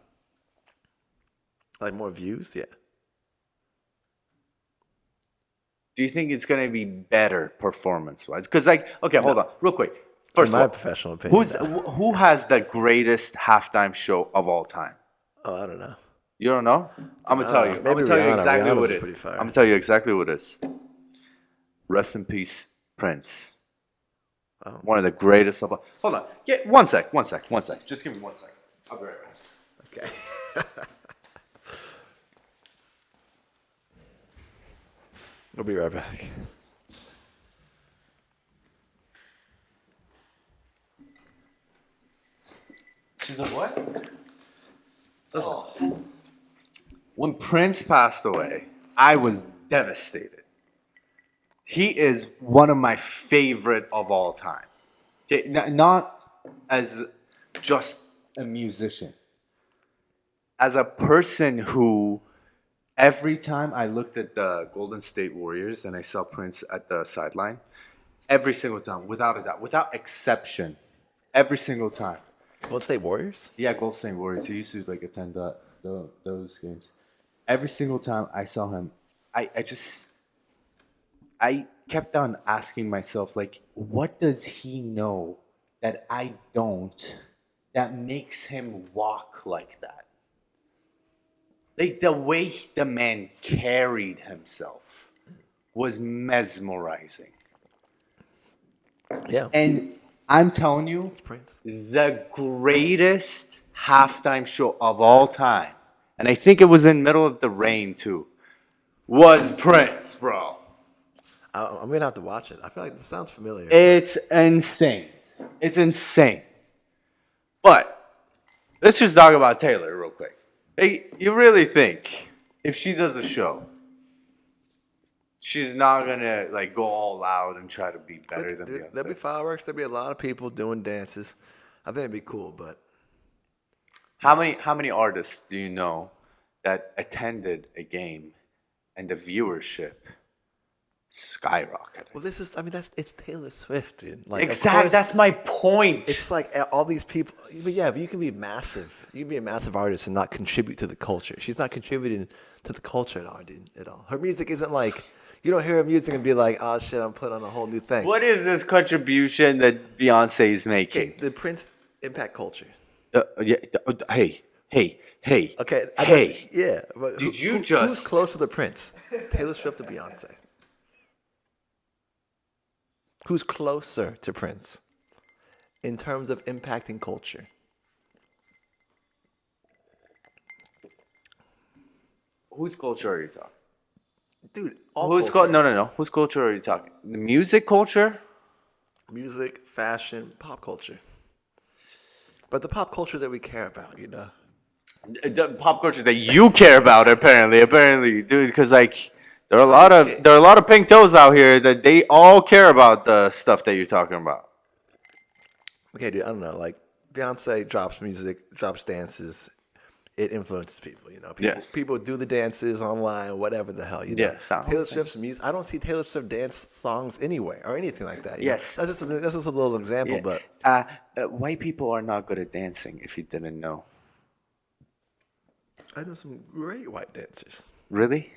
S1: Like more views? Yeah.
S2: Do you think it's going to be better performance-wise? Because, okay, hold on, real quick. First
S1: In my
S2: of all,
S1: professional opinion.
S2: who has the greatest halftime show of all time?
S1: Oh, I don't know.
S2: You don't know? I'm going to tell you. I'm
S1: maybe
S2: going to tell you
S1: Rihanna.
S2: exactly what
S1: Rihanna's
S2: it is.
S1: pretty fire.
S2: I'm going to tell you exactly what it is. Rest in peace, Prince.
S1: Oh.
S2: One of the greatest of all. Hold on. One sec. Just give me 1 second. I'll be right back.
S1: Okay. We'll be right back.
S2: She's like, what? Listen. When Prince passed away, I was devastated. He is one of my favorite of all time.
S3: Okay, not as just a musician. As a person who, every time I looked at the Golden State Warriors and I saw Prince at the sideline, every single time, without a doubt, without exception, every single time.
S1: Golden State Warriors?
S3: Yeah, Golden State Warriors. He used to like attend those games. Every single time I saw him, I kept on asking myself, like, what does he know that I don't that makes him walk like that? Like, the way the man carried himself was mesmerizing.
S1: Yeah.
S3: And I'm telling you,
S1: It's Prince.
S2: The greatest halftime show of all time, and I think it was in middle of the rain too, was Prince, bro.
S1: I'm going to have to watch it. I feel like this sounds familiar.
S2: It's insane. It's insane. But let's just talk about Taylor real quick. Hey, you really think if she does a show, she's not gonna like go all out and try to be better than Beyonce?
S1: There'll be fireworks. There'll be a lot of people doing dances. I think it'd be cool, but
S2: How many artists do you know that attended a game and the viewership skyrocketed?
S1: well, it's Taylor Swift, dude. Like, of
S2: Exactly.
S1: course,
S2: That's my point.
S1: it's like all these people. But yeah, but you can be massive. You can be a massive artist and not contribute to the culture. She's not contributing to the culture at all, dude. At all. Her music isn't like you don't hear her music and be like, oh shit, I'm putting on a whole new thing.
S2: What is this contribution that Beyonce is making?
S1: Okay, the Prince impact culture.
S2: Hey.
S1: Okay.
S2: Hey.
S1: Yeah. But who's
S2: just-
S1: closer to Prince? Taylor Swift or Beyonce? Who's closer to Prince in terms of impacting culture?
S2: Whose culture are you talking?
S1: Dude,
S2: No. Whose culture are you talking? The music culture?
S1: Music, fashion, pop culture. But the pop culture that we care about, you know.
S2: The pop culture that you care about, apparently, dude. Because like there are a lot of pink toes out here that they all care about the stuff that you're talking about.
S1: Okay, dude, I don't know. Like Beyonce drops music, drops dances. It influences people, you know. People do the dances online, whatever the hell, you know.
S2: Yes, I
S1: Taylor Swift's music. I don't see Taylor Swift dance songs anywhere or anything like that. you know?
S2: Yes.
S1: That's just a little example, but
S2: White people are not good at dancing. If you didn't know,
S1: I know some great white dancers.
S2: really,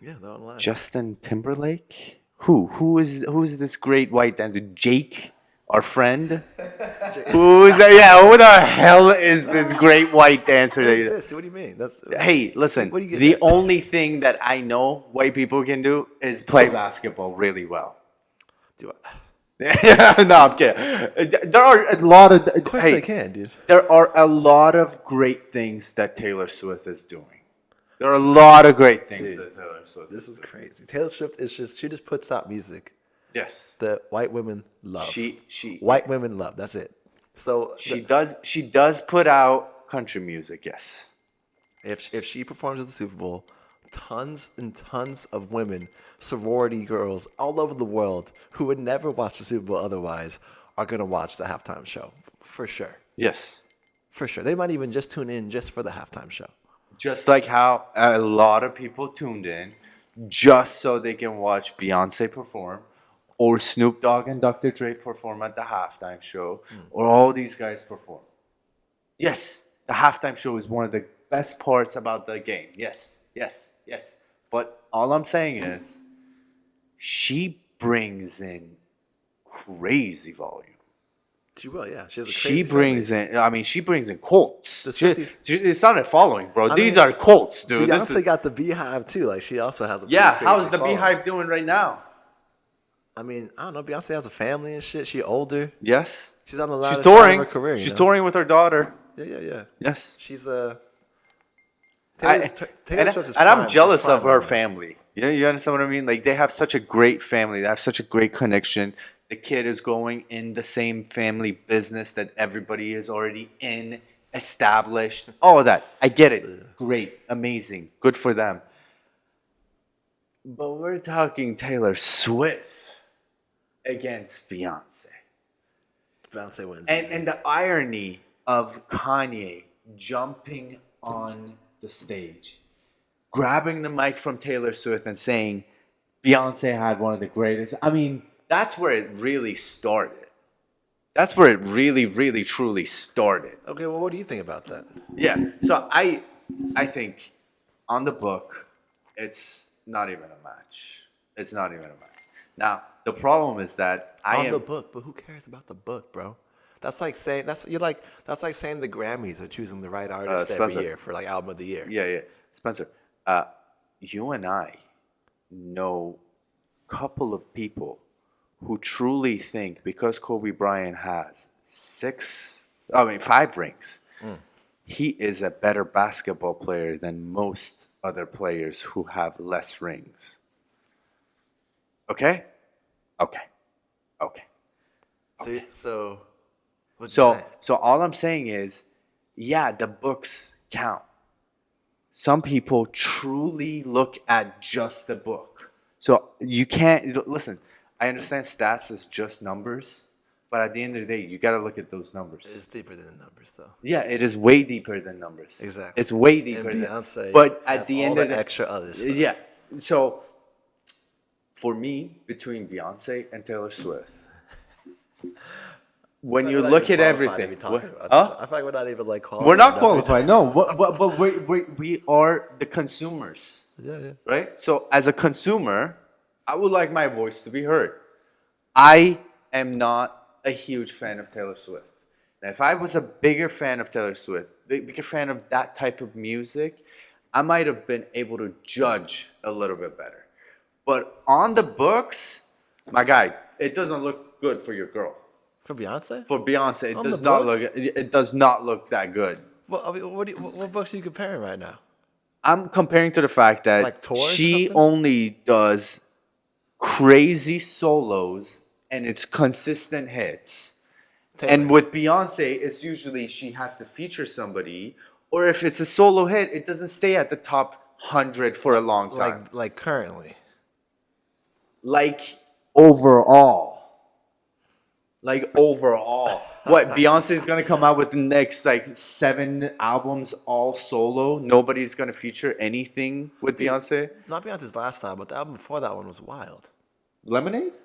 S1: Yeah, they're online.
S2: Justin Timberlake. Who is this great white dancer? Jake, our friend. Who's that? Yeah, who the hell is this great white dancer?
S1: They exist. What do you mean?
S2: Hey, listen.
S1: What do you get
S2: The
S1: at?
S2: only thing that I know white people can do is play basketball really well.
S1: Do I,
S2: No, I'm kidding. There are a lot of.
S1: of course they can, dude.
S2: There are a lot of great things that Taylor Swift is doing. There are a lot of great things that Taylor Swift
S1: This
S2: is
S1: is
S2: doing.
S1: crazy. Taylor Swift is she just puts out music
S2: Yes.
S1: that white women love.
S2: She
S1: White women love. That's it. So
S2: she does put out country music, yes.
S1: if she performs at the Super Bowl, tons and tons of women, sorority girls all over the world who would never watch the Super Bowl otherwise are gonna watch the halftime show for sure.
S2: Yes.
S1: For sure. They might even just tune in just for the halftime show.
S2: Just like how a lot of people tuned in just so they can watch Beyonce perform or Snoop Dogg and Dr. Dre perform at the halftime show or all these guys perform. Yes, the halftime show is one of the best parts about the game. Yes. But all I'm saying is she brings in crazy volume.
S1: She will, yeah. She has a
S2: She
S1: crazy
S2: brings
S1: fan base.
S2: in, I mean, she brings in cults.
S1: The
S2: It's not a following, bro.
S1: I
S2: These
S1: mean,
S2: are cults, dude. This
S1: Beyonce
S2: is,
S1: got the Beehive too. Like she also has a pretty
S2: yeah,
S1: crazy
S2: how's the
S1: following.
S2: Beehive doing right now?
S1: I mean, I don't know. Beyonce has a family and shit. She older.
S2: Yes.
S1: She's on the line
S2: She's
S1: of
S2: touring.
S1: her career.
S2: She's
S1: you know?
S2: touring with her daughter.
S1: Yeah.
S2: Yes.
S1: She's
S2: And
S1: Swift is
S2: I'm
S1: prime-
S2: jealous
S1: prime
S2: of her
S1: right now.
S2: family. You understand what I mean? Like, they have such a great family. They have such a great connection. The kid is going in the same family business that everybody is already in
S3: established, all of that. I get it. Great, amazing, good for them. But we're talking Taylor Swift against Beyonce.
S1: Beyonce wins.
S3: And the irony of Kanye jumping on the stage, grabbing the mic from Taylor Swift and saying, Beyonce had one of the greatest. I mean, that's where it really started. That's where it really, really, truly started.
S1: Okay, well, what do you think about that?
S3: Yeah. So I think on the book, it's not even a match. It's not even a match. Now, the problem is that
S1: the book, but who cares about the book, bro? That's like saying that's like saying the Grammys are choosing the right artist every year for like album of the year.
S3: Yeah. Spencer, you and I know a couple of people who truly think because Kobe Bryant has 5 rings, he is a better basketball player than most other players who have less rings. Okay.
S1: See, so
S3: all I'm saying is, yeah, the books count. Some people truly look at just the book. So you can't listen. I understand stats is just numbers, but at the end of the day, you got to look at those numbers.
S1: It's deeper than the numbers, though.
S3: Yeah, it is way deeper than numbers.
S1: Exactly.
S3: It's way deeper
S1: and
S3: than
S1: Beyonce.
S3: But at the end of the
S1: extra other stuff.
S3: yeah. So for me, between Beyonce and Taylor Swift, when you look at everything,
S1: I feel like we're not even like qualified.
S3: We're not qualified. No, but we are the consumers.
S1: Yeah.
S3: Right. So as a consumer, I would like my voice to be heard. I am not a huge fan of Taylor Swift. Now, if I was a bigger fan of Taylor Swift, bigger fan of that type of music, I might have been able to judge a little bit better. But on the books, my guy, it doesn't look good for your girl.
S1: For Beyonce?
S3: For Beyonce, it does not look that good.
S1: Well, I mean, what books are you comparing right now?
S3: I'm comparing to the fact that
S1: Like tours or
S3: she
S1: something?
S3: only does crazy solos and it's consistent hits.
S1: Taylor.
S3: And with Beyonce, it's usually she has to feature somebody, or if it's a solo hit, it doesn't stay at the top 100 for a long time.
S1: Like currently.
S3: Like overall. What, Beyonce's gonna come out with the next 7 albums all solo? Nobody's gonna feature anything with Beyonce?
S1: Not Beyonce's last album, but the album before that one was wild.
S3: Lemonade?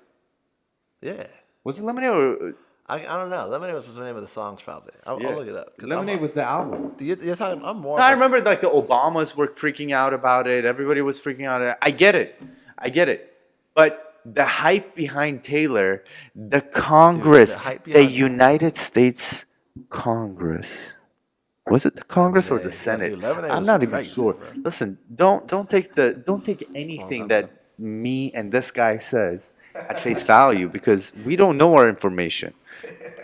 S1: Yeah.
S3: Was it Lemonade or
S1: I don't know. Lemonade was the name of the songs, probably. I'll look it up.
S3: Lemonade was the album.
S1: You're talking. I'm more.
S3: I remember the Obamas were freaking out about it. Everybody was freaking out. I get it. But the hype behind Taylor, the Congress, the United States Congress. Was it the Congress or the Senate?
S1: Dude,
S3: I'm not even sure. Bro. Listen, don't take anything that me and this guy says at face value because we don't know our information.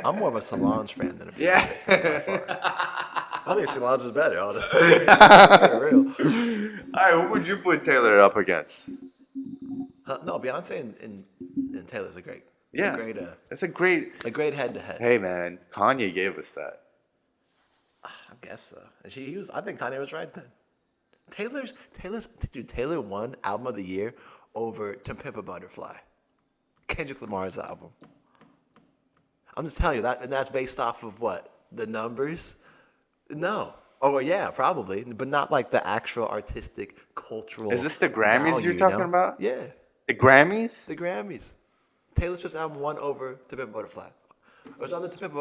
S1: I'm more of a Solange fan than a Beyonce fan. I think Solange is better, honestly. Real.
S3: All right, who would you put Taylor up against?
S1: No, Beyonce and Taylor's a great.
S3: Yeah, it's a great
S1: head to head.
S3: Hey man, Kanye gave us that.
S1: I guess so. And I think Kanye was right then. Taylor won album of the year over To Pimp a Butterfly, Kendrick Lamar's album. I'm just telling you that, and that's based off of what? The numbers? No. Oh, yeah, probably, but not like the actual artistic, cultural.
S3: Is this the Grammys
S1: value,
S3: you're talking about?
S1: Yeah.
S3: The Grammys?
S1: The Grammys. Taylor Swift's album won over To Pimp a Butterfly. It was either To Pimp a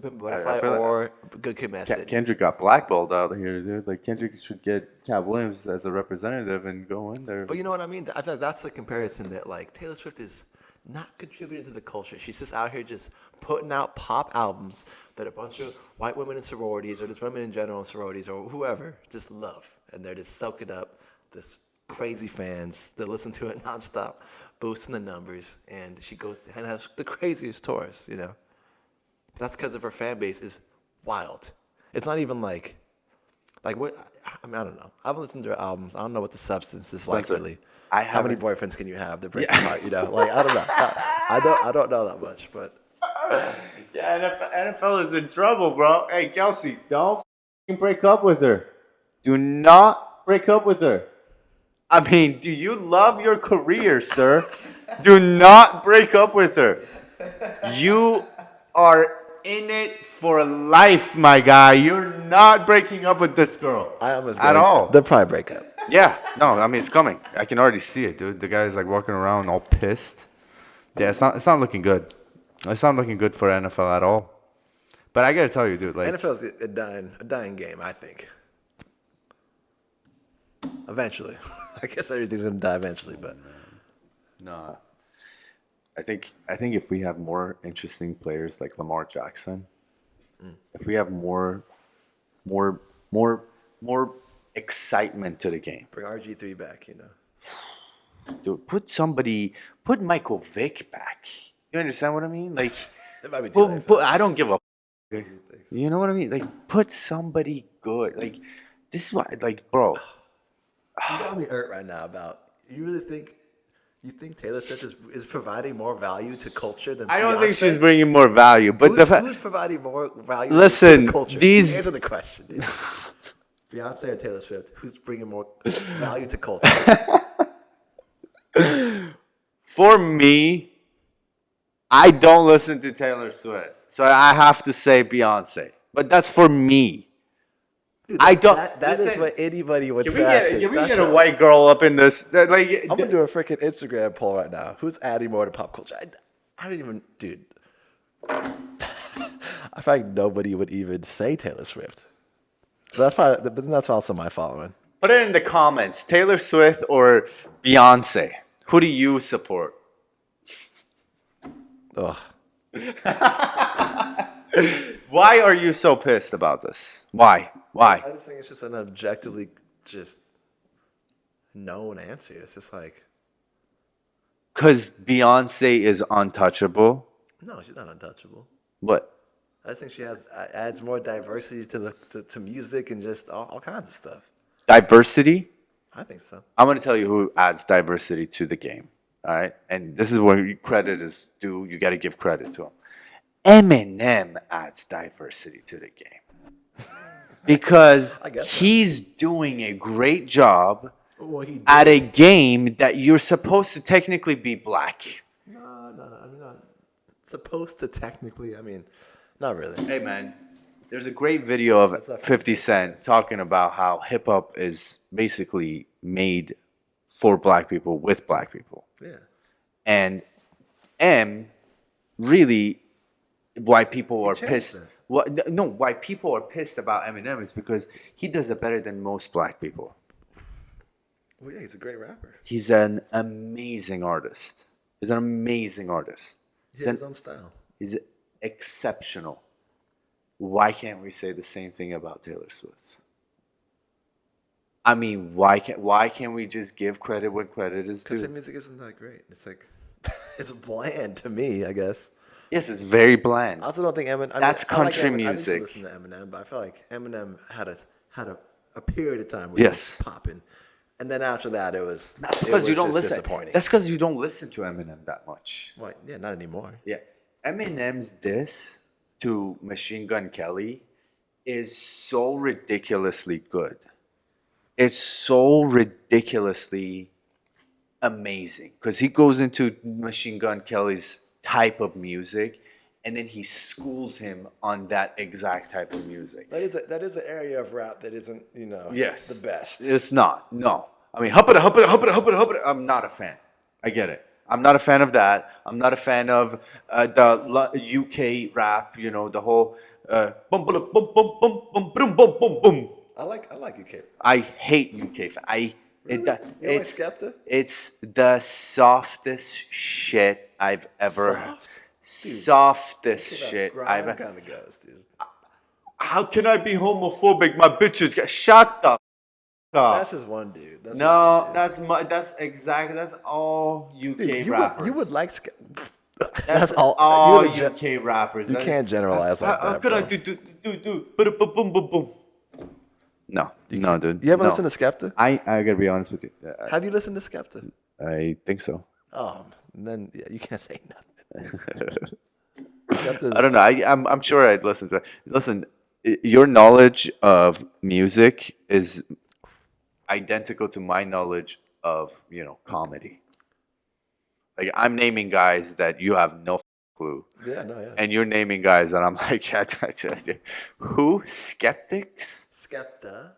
S1: Butterfly or Good Kid, Mad City.
S3: Kendrick got blackballed out here, dude. Like, Kendrick should get Katt Williams as a representative and go in there.
S1: But you know what I mean? I feel like that's the comparison that, like, Taylor Swift is not contributing to the culture. She's just out here just putting out pop albums that a bunch of white women in sororities or just women in general in sororities or whoever just love. And they're just soaking up this crazy fans that listen to it nonstop, boosting the numbers. And she goes and has the craziest tours, you know. That's because of her fan base is wild. It's not even like what, I mean, I don't know. I haven't listened to her albums. I don't know what the substance is like really. How many boyfriends can you have that break your heart? You know, like I don't know. I don't know that much, but
S3: Yeah, NFL is in trouble, bro. Hey, Kelsey, don't f***ing break up with her. Do not break up with her. I mean, do you love your career, sir? Do not break up with her. You are in it for life, my guy. You're not breaking up with this girl.
S1: I almost
S3: at all.
S1: They'll probably break up.
S3: Yeah, no, I mean it's coming. I can already see it, dude. The guy's like walking around all pissed. Yeah, it's not looking good. It's not looking good for NFL at all. But I gotta tell you, dude, like
S1: NFL's a dying game, I think. Eventually. I guess everything's gonna die eventually, but
S3: no. I think if we have more interesting players like Lamar Jackson, if we have more excitement to the game.
S1: bring RG3 back, you know.
S3: Dude, put Michael Vick back. You understand what I mean? Like,
S1: It might be too late for
S3: I don't give a.
S1: that.
S3: You know what I mean? Like, put somebody good. Like, this is what, like, bro.
S1: You got me hurt right now about. You really think Taylor Swift is providing more value to culture than
S3: I don't
S1: Beyonce?
S3: think she's bringing more value, but
S1: Who's providing more value
S3: Listen,
S1: to the culture?
S3: these-
S1: Answer the question, dude. Beyonce or Taylor Swift? Who's bringing more value to culture?
S3: For me, I don't listen to Taylor Swift, so I have to say Beyonce. But that's for me.
S1: Dude,
S3: I don't.
S1: That is
S3: listen,
S1: what anybody would
S3: Can we
S1: say.
S3: get a white girl up in this? Like,
S1: I'm gonna do a freaking Instagram poll right now. Who's adding more to pop culture? I don't even, dude. I feel like nobody would even say Taylor Swift. But that's also my following.
S3: put it in the comments. Taylor Swift or Beyonce? Who do you support?
S1: Ugh.
S3: Why are you so pissed about this? Why?
S1: I just think it's just an objectively just known answer. It's just like,
S3: Because Beyonce is untouchable.
S1: no, she's not untouchable.
S3: What?
S1: I just think she adds more diversity to music and just all kinds of stuff.
S3: Diversity?
S1: I think so.
S3: I'm going to tell you who adds diversity to the game. All right? And this is where credit is due. You got to give credit to him. Eminem adds diversity to the game. Because
S1: I guess so.
S3: he's doing a great job
S1: Well, he did.
S3: at a game that you're supposed to technically be black.
S1: No. I'm not supposed to technically. I mean, not really.
S3: Hey, man. There's a great video of
S1: That's not
S3: 50 Cent talking about how hip hop is basically made for black people with black people.
S1: Yeah.
S3: And really, why people are
S1: changed
S3: pissed.
S1: that.
S3: Why people are pissed about Eminem is because he does it better than most black people.
S1: Well, yeah, he's a great rapper.
S3: He's an amazing artist. He's an amazing artist.
S1: He has his own style.
S3: He's exceptional. Why can't we say the same thing about Taylor Swift? I mean, why can't we just give credit when credit is
S1: Because
S3: due?
S1: her music isn't that great. It's like, it's bland to me, I guess.
S3: Yes, it's very bland.
S1: I also don't think Eminem.
S3: That's country
S1: I
S3: music.
S1: used to listen to Eminem, but I feel like Eminem had a period of time where
S3: Yes.
S1: he was popping, and then after that, it was.
S3: That's
S1: it
S3: because
S1: was
S3: you don't
S1: just
S3: listen.
S1: Disappointing.
S3: That's because you don't listen to Eminem that much.
S1: Well, yeah, not anymore.
S3: Yeah, Eminem's diss to Machine Gun Kelly is so ridiculously good. It's so ridiculously amazing because he goes into Machine Gun Kelly's type of music, and then he schools him on that exact type of music.
S1: That is an area of rap that isn't
S3: Yes,
S1: the best.
S3: It's not. No, I mean, hup it. I'm not a fan. I get it. I'm not a fan of that. I'm not a fan of the UK rap. You know, the whole bum bum bum bum bum bum bum bum bum bum.
S1: I like UK.
S3: I hate UK.
S1: Really? You don't like Skepta?
S3: It's the softest shit I've ever.
S1: Soft?
S3: Softest shit
S1: I've
S3: I've.
S1: kind of goes, dude.
S3: How can I be homophobic? My bitches get shut the.
S1: That's just one dude. That's
S3: No,
S1: just one dude.
S3: that's all UK
S1: Dude,
S3: rappers.
S1: you would like
S3: That's
S1: all
S3: all
S1: you would
S3: UK rappers.
S1: You can't generalize like
S3: How
S1: that.
S3: could
S1: bro.
S3: I do boom boom boom boom? No, no, dude.
S1: You ever
S3: no.
S1: listened to Skepta?
S3: I gotta be honest with you.
S1: Have you listened to Skepta?
S3: I think so.
S1: Oh, then yeah, you can't say nothing.
S3: I don't know. I'm sure I'd listen to it. Listen, your knowledge of music is identical to my knowledge of, comedy. Like, I'm naming guys that you have no clue.
S1: Yeah, no, yeah.
S3: And you're naming guys that I'm like, who? Skeptics? Skepta?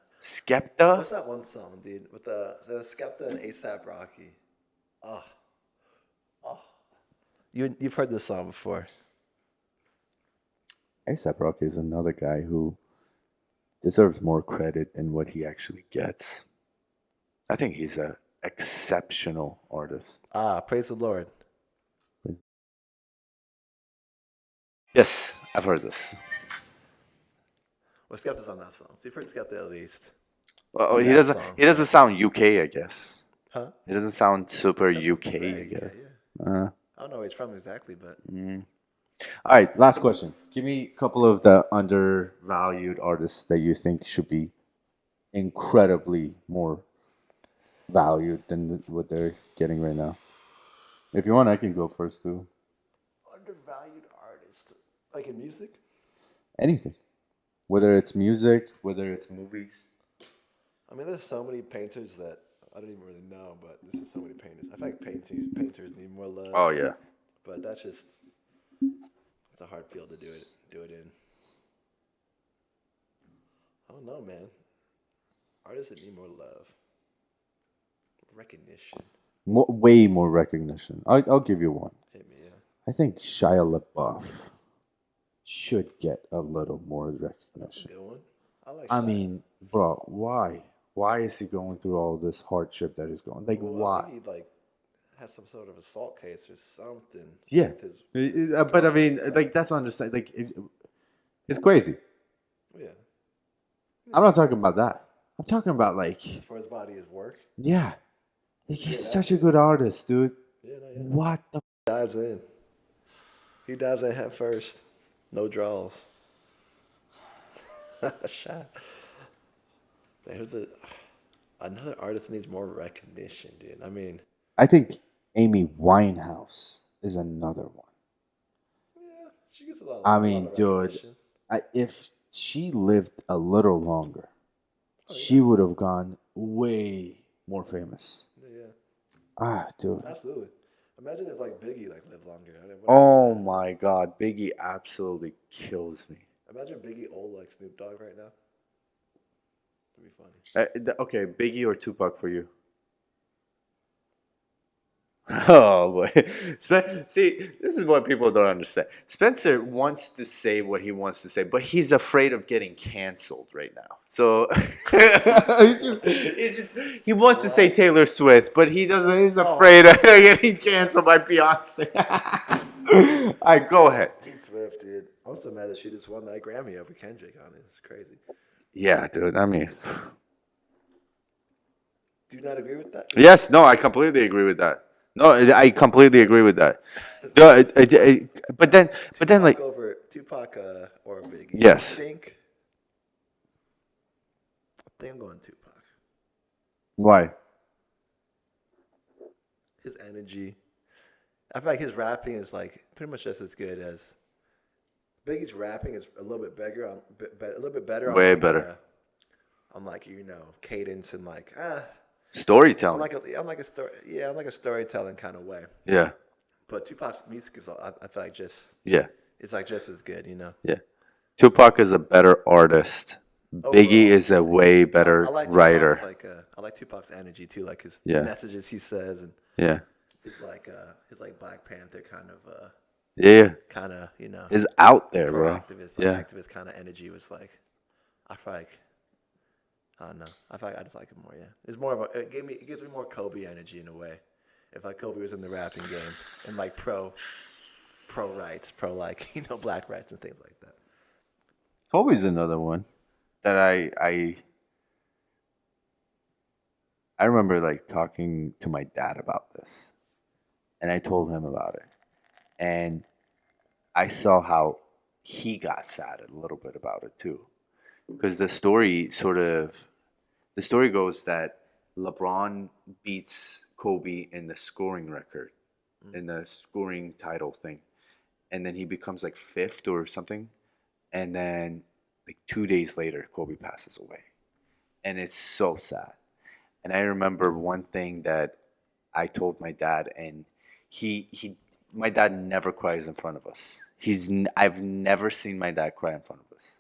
S1: What's that one song, dude? There was Skepta and ASAP Rocky. Oh. You've heard this song before.
S3: A$AP Rocky is another guy who deserves more credit than what he actually gets. I think he's an exceptional artist.
S1: Praise the Lord.
S3: Yes, I've heard this.
S1: Well, Skepta's on that song. So you've heard Skepta at least.
S3: Well, he doesn't sound UK, I guess.
S1: Huh?
S3: He doesn't sound super
S1: Skepta's
S3: UK, I
S1: very
S3: guess.
S1: UK, yeah. I don't know where he's from exactly, but
S3: All right, last question. Give me a couple of the undervalued artists that you think should be incredibly more valued than what they're getting right now. If you want, I can go first too.
S1: undervalued artist, like in music.
S3: Anything. Whether it's music, whether it's movies.
S1: I mean, there's so many painters that I don't even really know, but this is so many painters. I feel like painters need more love.
S3: Oh, yeah.
S1: But that's just, it's a hard field to do it in. I don't know, man. Artists that need more love, recognition.
S3: Way more recognition. I'll give you one.
S1: Hit me, yeah.
S3: I think Shia LaBeouf should get a little more
S1: That's a
S3: recognition.
S1: good one. I like.
S3: I
S1: Shaq.
S3: mean, bro, why? Why is he going through all this hardship that he's going? Like,
S1: Well, I
S3: why?
S1: think he has some sort of assault case or something.
S3: Yeah,
S1: with his
S3: but I mean, like, that's understand. Like, it's crazy.
S1: yeah.
S3: I'm not talking about that. I'm talking about like,
S1: For his body, his work.
S3: yeah, like he's such a good artist, dude.
S1: Yeah, no, yeah.
S3: What the?
S1: Dives in. He dives in head first. No draws. Shot. There's another artist that needs more recognition, dude. I mean,
S3: I think Amy Winehouse is another one.
S1: yeah, she gets a lot.
S3: I
S1: a
S3: mean,
S1: lot of
S3: dude,
S1: recognition.
S3: if she lived a little longer, she would have gone way more famous.
S1: Yeah,
S3: Dude.
S1: absolutely. Imagine if Biggie lived longer.
S3: Oh my God, Biggie absolutely kills me.
S1: Imagine Biggie old like Snoop Dogg right now. It'd be funny.
S3: Okay, Biggie or Tupac for you? Oh boy. See, this is what people don't understand. Spencer wants to say what he wants to say, but he's afraid of getting canceled right now. So he wants to say Taylor Swift, but he's afraid of getting canceled by Beyonce. All right, go ahead.
S1: Swift, dude. I'm so mad that she just won that Grammy over Kendrick on it. It's crazy.
S3: Yeah, dude. I mean,
S1: do you not agree with that?
S3: yes, no, I completely agree with that. No, I completely agree with that. But then, like,
S1: over Tupac or Biggie.
S3: Yes.
S1: I think I'm going Tupac.
S3: Why?
S1: His energy. I feel like his rapping is pretty much just as good as Biggie's rapping is a little bit better
S3: Way better.
S1: On cadence and
S3: Storytelling.
S1: I'm like a storytelling kind of way.
S3: Yeah.
S1: But Tupac's music is I feel like just it's just as good, you know.
S3: Yeah. Tupac is a better artist. Biggie is a way better
S1: I like
S3: writer.
S1: I like Tupac's energy too, like his
S3: Yeah.
S1: messages he says, and his Black Panther kind of you know
S3: Is out there, bro.
S1: activist activist kind of energy was I feel like I don't know. I feel like I just like it more. Yeah, it's more of it gives me more Kobe energy in a way. If Kobe was in the rapping game and pro rights, black rights and things like that.
S3: Kobe's another one that I remember talking to my dad about this, and I told him about it, and I saw how he got sad a little bit about it too, because the story goes that LeBron beats Kobe in the scoring record, in the scoring title thing,
S2: and then he becomes like fifth or something, and then like 2 days later, Kobe passes away, and it's so sad. And I remember one thing that I told my dad, and my dad never cries in front of us. I've never seen my dad cry in front of us.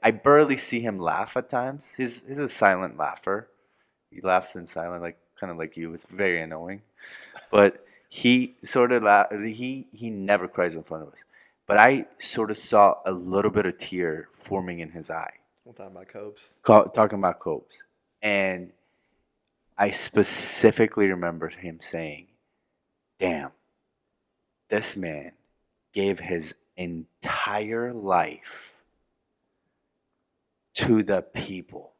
S2: I barely see him laugh at times. He's a silent laugher. He laughs in silent, like kind of like you. It's very annoying, but he sort of he never cries in front of us. But I sort of saw a little bit of tear forming in his eye.
S1: We're talking about Copes.
S2: Talking about Copes, and I specifically remember him saying, "Damn, this man gave his entire life to the people.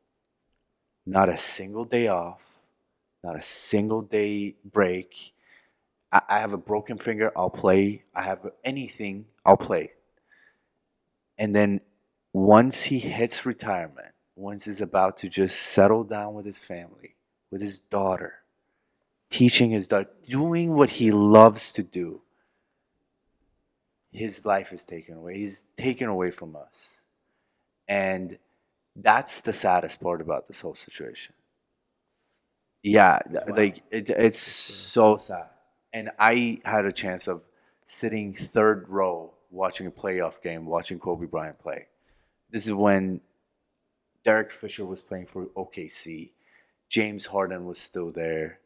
S2: Not a single day off, not a single day break. I have a broken finger, I'll play. I have anything, I'll play." And then once he hits retirement, once he's about to just settle down with his family, with his daughter, teaching his daughter, doing what he loves to do, his life is taken away. He's taken away from us. And that's the saddest part about this whole situation. Yeah, like it's so sad. And I had a chance of sitting third row watching a playoff game, watching Kobe Bryant play. This is when Derek Fisher was playing for OKC. James Harden was still there.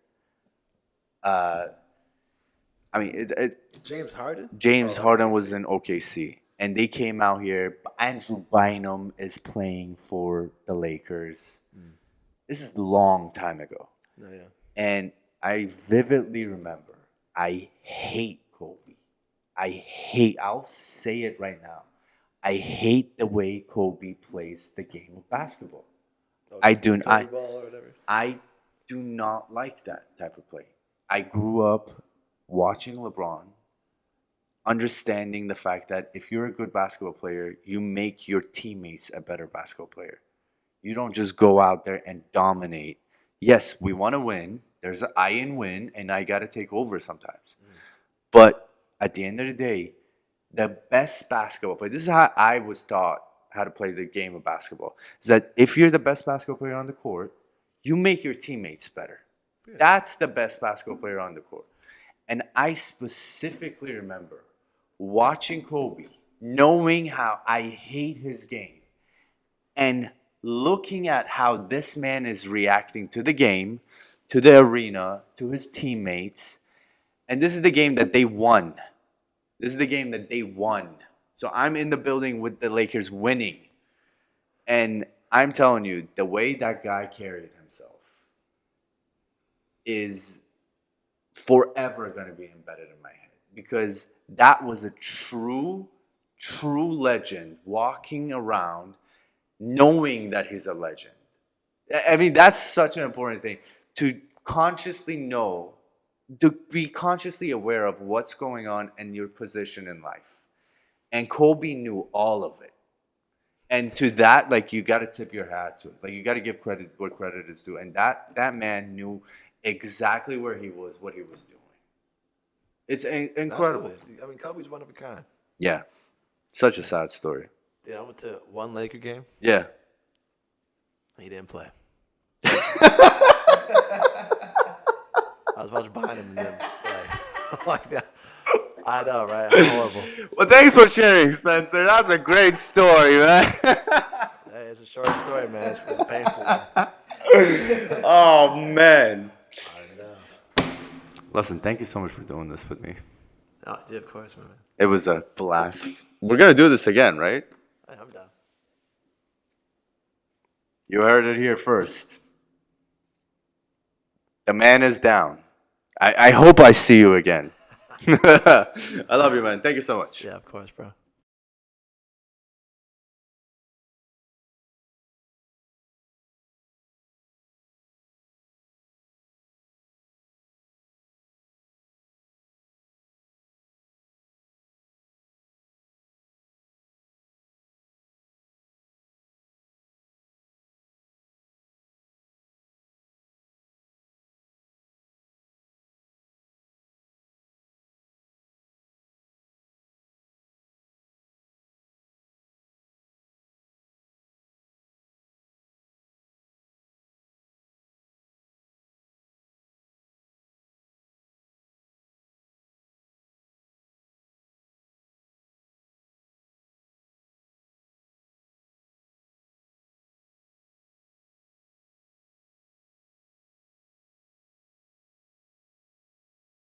S1: James Harden?
S2: James Harden was in OKC. And they came out here. Andrew Bynum is playing for the Lakers. This is a long time ago.
S1: Oh, yeah.
S2: And I vividly remember, I hate Kobe. I'll say it right now. I hate the way Kobe plays the game of basketball.
S1: Oh,
S2: I do
S1: Kobe ball or whatever.
S2: I do not like that type of play. I grew up watching LeBron, understanding the fact that if you're a good basketball player, you make your teammates a better basketball player. You don't just go out there and dominate. Yes, we want to win. There's an I in win, and I got to take over sometimes. But at the end of the day, the best basketball player, this is how I was taught how to play the game of basketball, is that if you're the best basketball player on the court, you make your teammates better. Yeah. That's the best basketball player on the court. And I specifically remember watching Kobe, knowing how I hate his game, and looking at how this man is reacting to the game, to the arena, to his teammates. And this is the game that they won. So I'm in the building with the Lakers winning. And I'm telling you, the way that guy carried himself is forever going to be embedded in my head. Because that was a true legend walking around knowing that he's a legend. I mean, that's such an important thing. To consciously know, to be consciously aware of what's going on in your position in life. And Kobe knew all of it. And to that, like, you got to tip your hat to it. Like, you got to give credit where credit is due. And that man knew exactly where he was, what he was doing. It's incredible.
S1: Absolutely. I mean, Kobe's one of a kind.
S2: Yeah. Such a sad story.
S1: Dude, I went to one Laker game.
S2: Yeah.
S1: He didn't play. I was watching behind him and then play. Like that. I know, right? I'm horrible.
S2: Well, thanks for sharing, Spencer. That was a great story, man.
S1: Hey, it's a short story, man. It's a painful one.
S2: Oh, man.
S1: I know.
S2: Listen, thank you so much for doing this with me.
S1: Oh, dude, of course, man.
S2: It was a blast. We're going to do this again, right?
S1: Hey, I'm down.
S2: You heard it here first. The man is down. I hope I see you again. I love you, man. Thank you so much.
S1: Yeah, of course, bro.